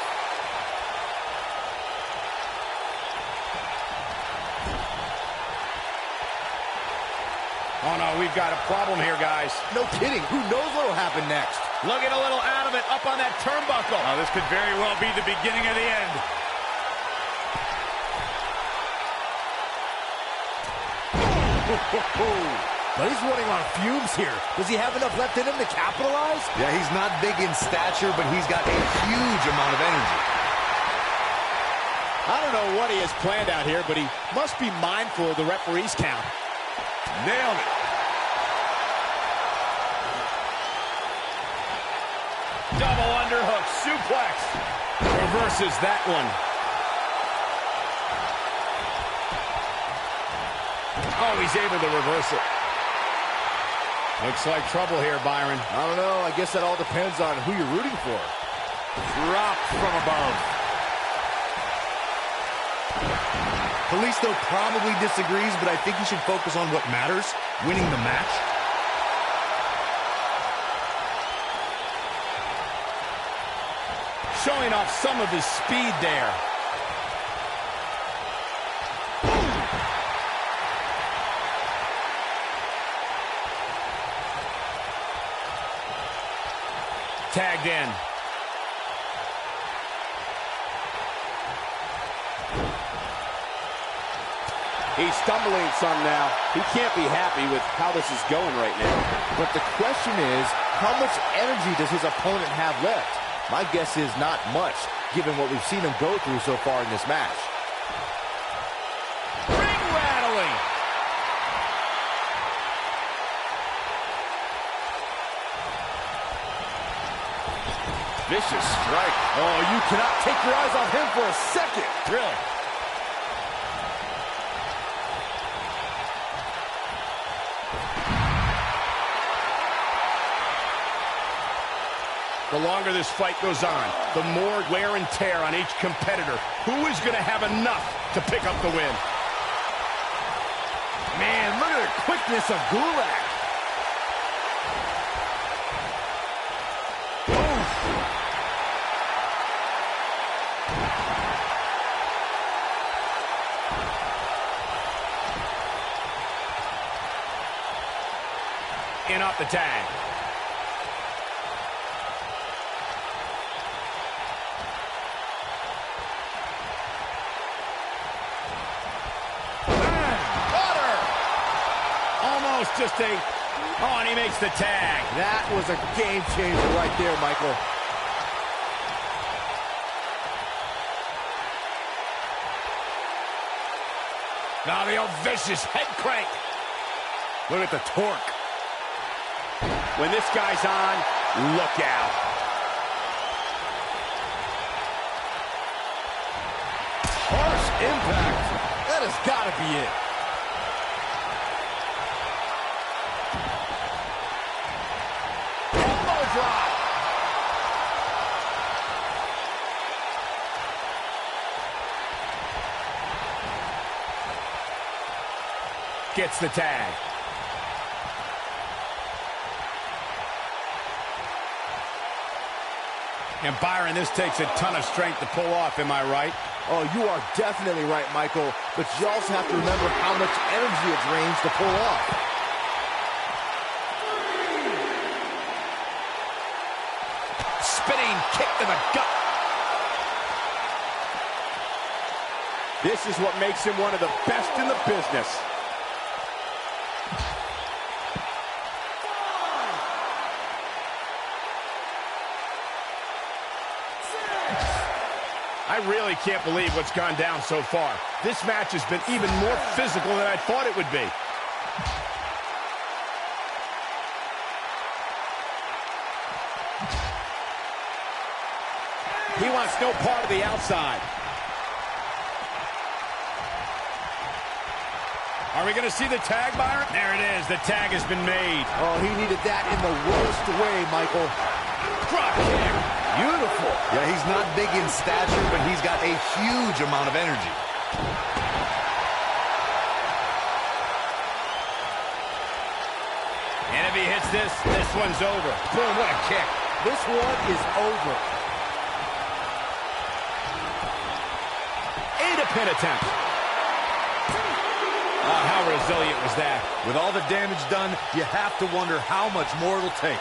Oh, no, we've got a problem here, guys. No kidding. Who knows what will happen next? Looking a little out of it up on that turnbuckle. Oh, this could very well be the beginning of the end. But he's running on fumes here. Does he have enough left in him to capitalize? Yeah, he's not big in stature, but he's got a huge amount of energy. I don't know what he has planned out here, but he must be mindful of the referee's count. Nailed it. Double underhook suplex. Reverses that one. Oh, he's able to reverse it. Looks like trouble here, Byron. I don't know. I guess that all depends on who you're rooting for. Drop from above. Kalisto probably disagrees, but I think he should focus on what matters, winning the match. Showing off some of his speed there. Tagged in. He's stumbling some now. He can't be happy with how this is going right now. But the question is, how much energy does his opponent have left? My guess is not much, given what we've seen him go through so far in this match. Ring rattling. Vicious strike. Oh, you cannot take your eyes off him for a second. Really? The longer this fight goes on, the more wear and tear on each competitor. Who is going to have enough to pick up the win? Man, look at the quickness of Gulak. In off the tag. Just a... Oh, and he makes the tag. That was a game changer right there, Michael. Now the old vicious head crank. Look at the torque. When this guy's on, look out. Harsh impact. That has got to be it. Drop. Gets the tag. And Byron, this takes a ton of strength to pull off, am I right? Oh, you are definitely right, Michael. But you also have to remember how much energy it drains to pull off. Spinning kick to the gut. This is what makes him one of the best in the business. I really can't believe what's gone down so far. This match has been even more physical than I thought it would be. He wants no part of the outside. Are we going to see the tag, Byron? There it is. The tag has been made. Oh, he needed that in the worst way, Michael. Drop kick. Beautiful. Yeah, he's not big in stature, but he's got a huge amount of energy. And if he hits this, this one's over. Boom, what a kick. This one is over. A pin attempt. Oh, how resilient was that? With all the damage done, you have to wonder how much more it'll take.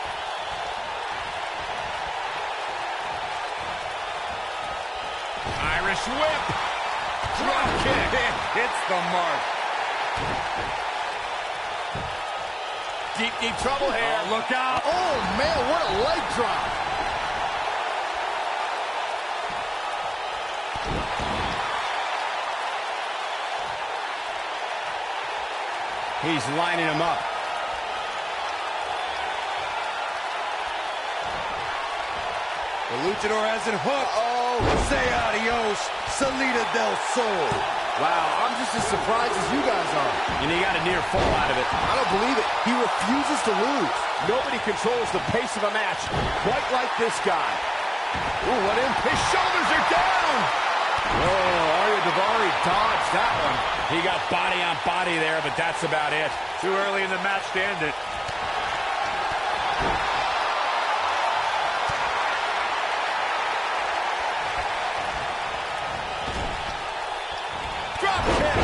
Irish whip. Drop kick. Hits the mark. Deep, deep trouble here. Oh, look out. Oh, man, what a leg drop. He's lining him up. The luchador has it hooked. Oh, say adios, Salida del Sol. Wow, I'm just as surprised as you guys are. And he got a near fall out of it. I don't believe it. He refuses to lose. Nobody controls the pace of a match quite like this guy. Ooh, what in? His shoulders are down. Oh, Arya Daivari dodged that one. He got body on body there, but that's about it. Too early in the match to end it. Drop kick.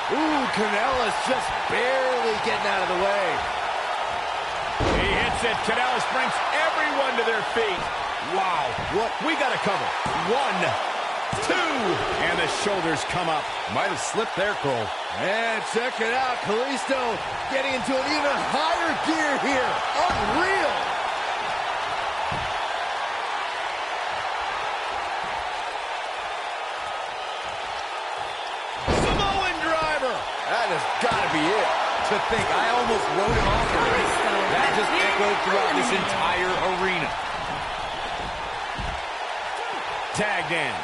Ooh, Canela's just barely getting out of the way. He hits it. Canellis brings everyone to their feet. Wow. What? We got to cover. 1, 2. And the shoulders come up. Might have slipped there, Cole. And check it out. Kalisto getting into an even higher gear here. Unreal. Samoan driver. That has got to be it. To think, I almost wrote it off already. That just echoed throughout this entire arena. Tagged in.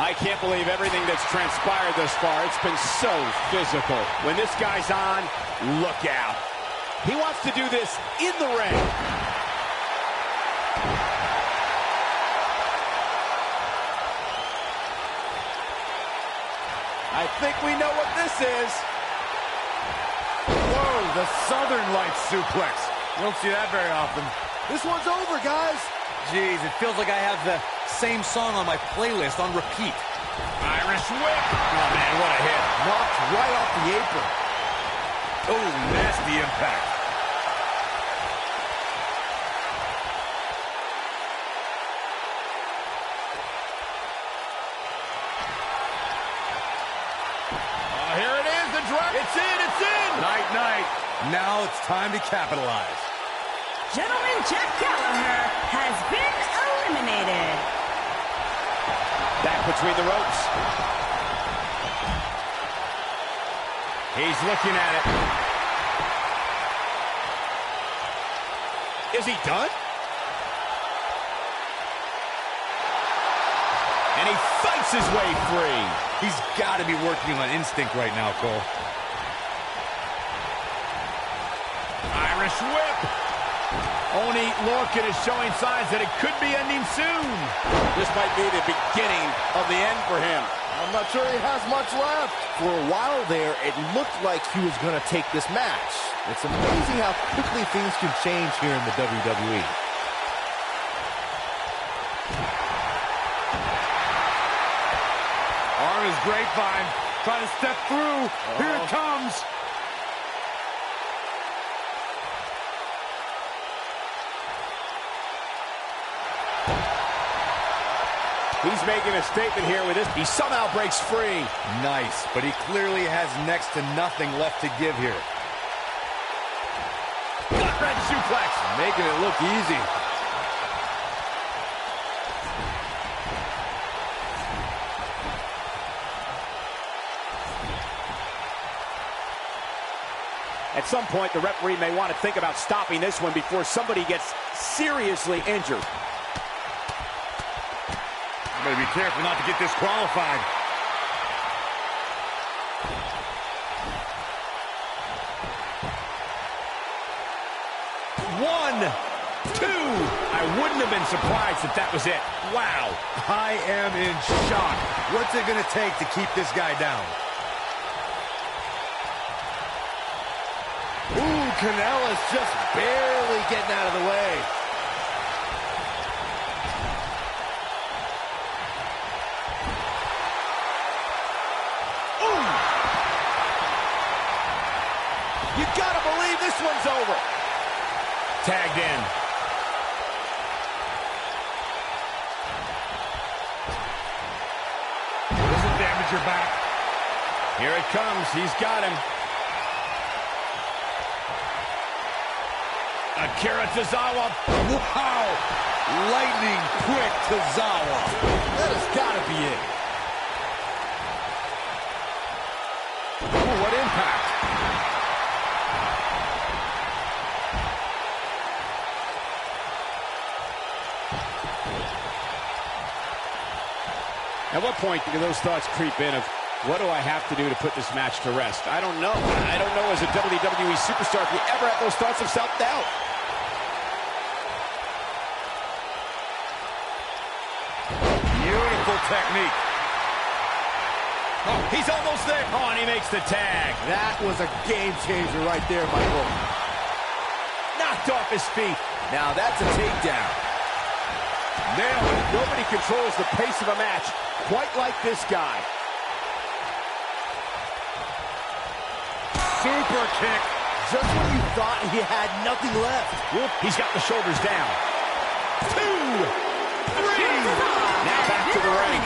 I can't believe everything that's transpired thus far. It's been so physical. When this guy's on, look out. He wants to do this in the ring. I think we know what this is. Whoa, the Southern Lights suplex. You don't see that very often. This one's over, guys. Jeez, it feels like I have the same song on my playlist on repeat. Irish whip. Oh, man, what a hit. Knocked right off the apron. Oh, nasty impact. Oh, here it is, the drop. It's in, it's in. Night, night. Now it's time to capitalize. Gentleman Jack Gallagher has been eliminated. Back between the ropes. He's looking at it. Is he done? And he fights his way free. He's got to be working on instinct right now, Cole. Irish whip. Oni looking is showing signs that it could be ending soon. This might be the beginning of the end for him. I'm not sure he has much left. For a while there, it looked like he was going to take this match. It's amazing how quickly things can change here in the WWE. Arm is grapevine. Trying to step through. Here it comes. He's making a statement here with this. He somehow breaks free. Nice, but he clearly has next to nothing left to give here. Gut-wrench suplex. Making it look easy. At some point, the referee may want to think about stopping this one before somebody gets seriously injured. Better be careful not to get disqualified. One, two. I wouldn't have been surprised if that was it. Wow. I am in shock. What's it going to take to keep this guy down? Ooh, Canela's just barely getting out of the way. Ooh! You gotta believe this one's over. Tagged in. Doesn't damage your back. Here it comes. He's got him. Akira Tozawa. Wow! Lightning quick Tozawa. That has got to be it. Ooh, what impact. At what point do those thoughts creep in of, what do I have to do to put this match to rest? I don't know. I don't know as a WWE superstar if you ever have those thoughts of self-doubt. Beautiful technique. Oh, he's almost there. Oh, and he makes the tag. That was a game changer right there, Michael. Knocked off his feet. Now that's a takedown. Nailed it. Nobody controls the pace of a match quite like this guy. Super kick. Just when you thought he had nothing left. Whoop, he's got the shoulders down. 2, 3. Now back to the ring.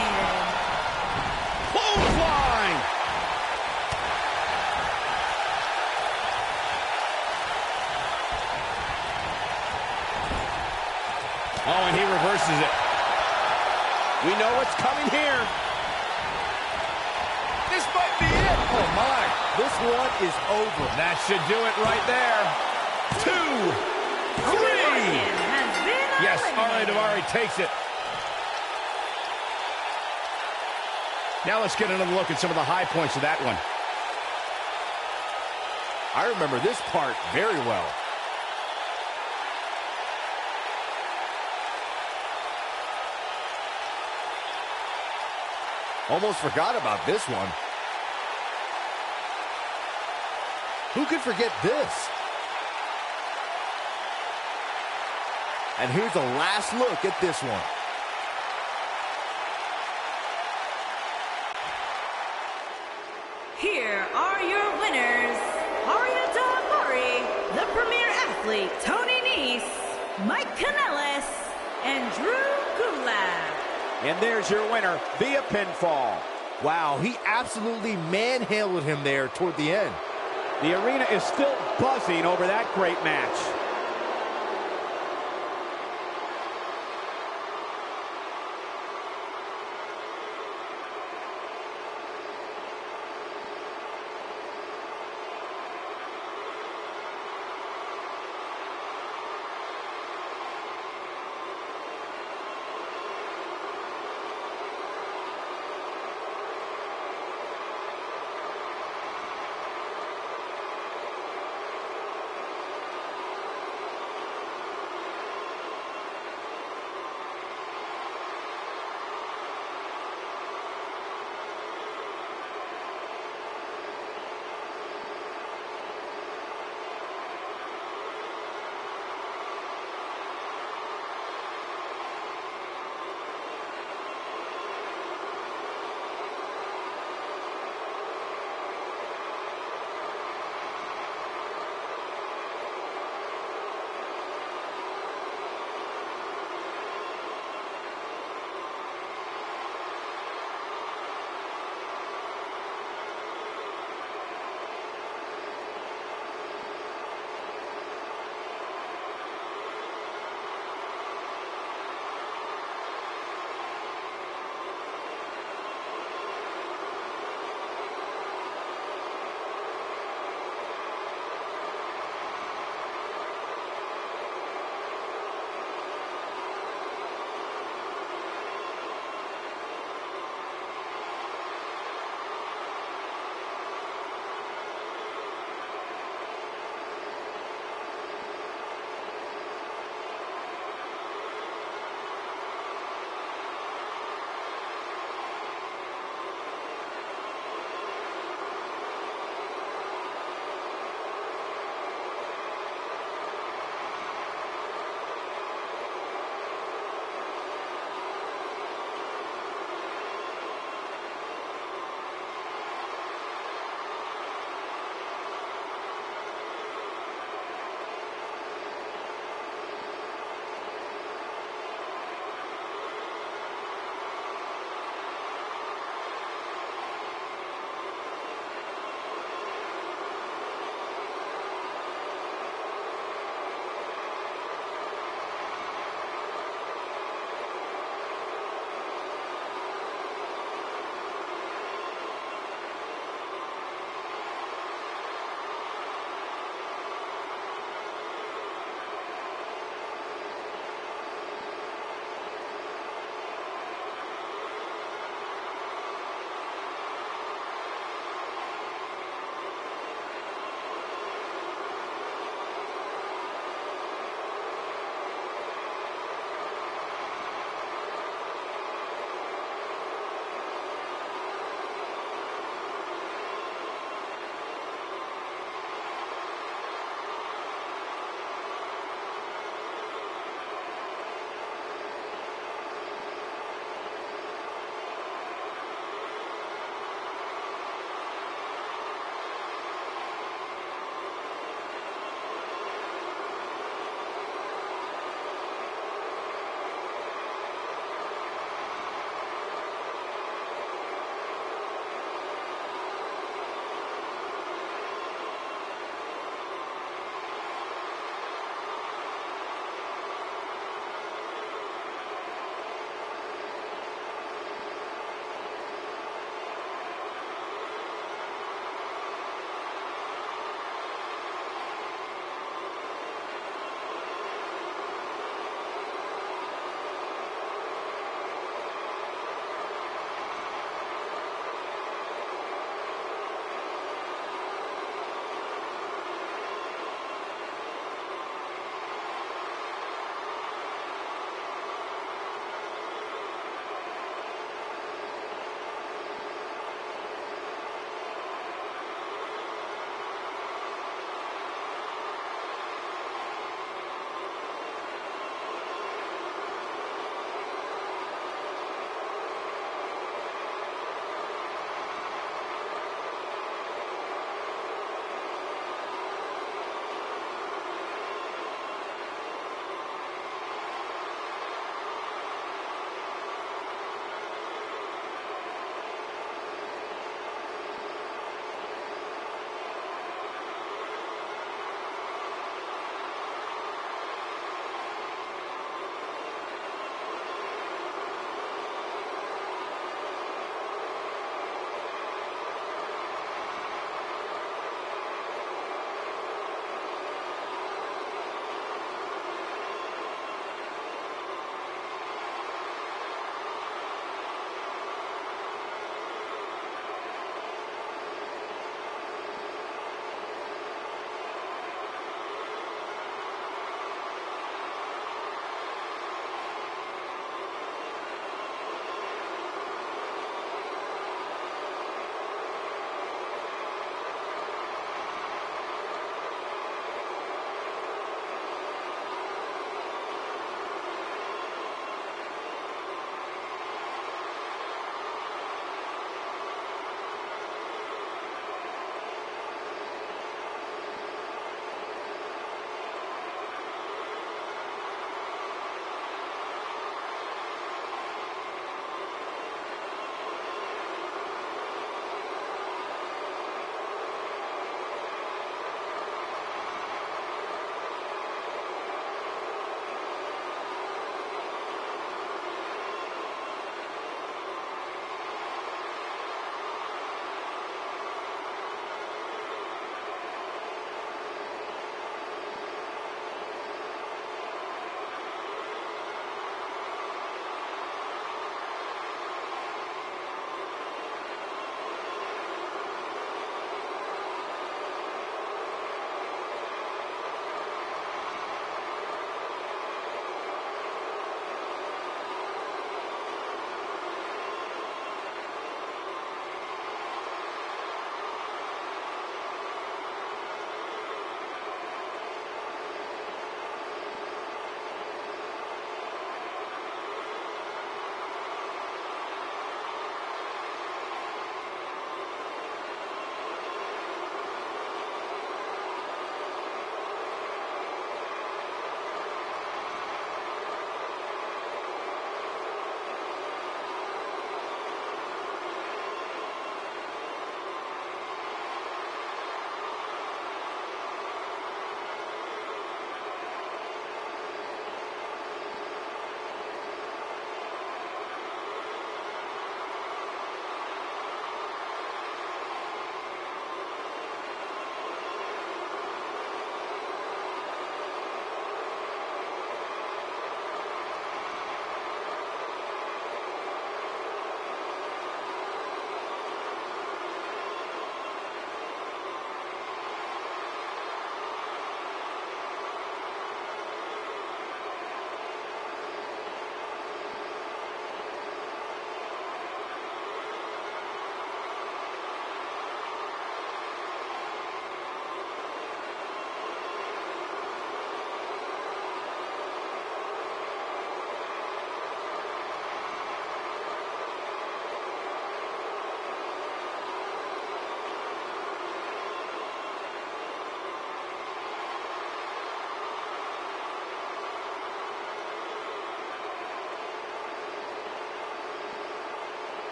Clothesline. Oh, and he reverses it. We know what's coming here. This might be it. Oh, my. This one is over. That should do it right there. 2, 3. Yes, Ari Daivari takes it. Now let's get another look at some of the high points of that one. I remember this part very well. Almost forgot about this one. Who could forget this? And here's a last look at this one. Here are your winners. Arya Daivari, the premier athlete, Tony Nese, Mike Kanellis, and Drew Gulak. And there's your winner via pinfall. Wow, he absolutely manhandled him there toward the end. The arena is still buzzing over that great match.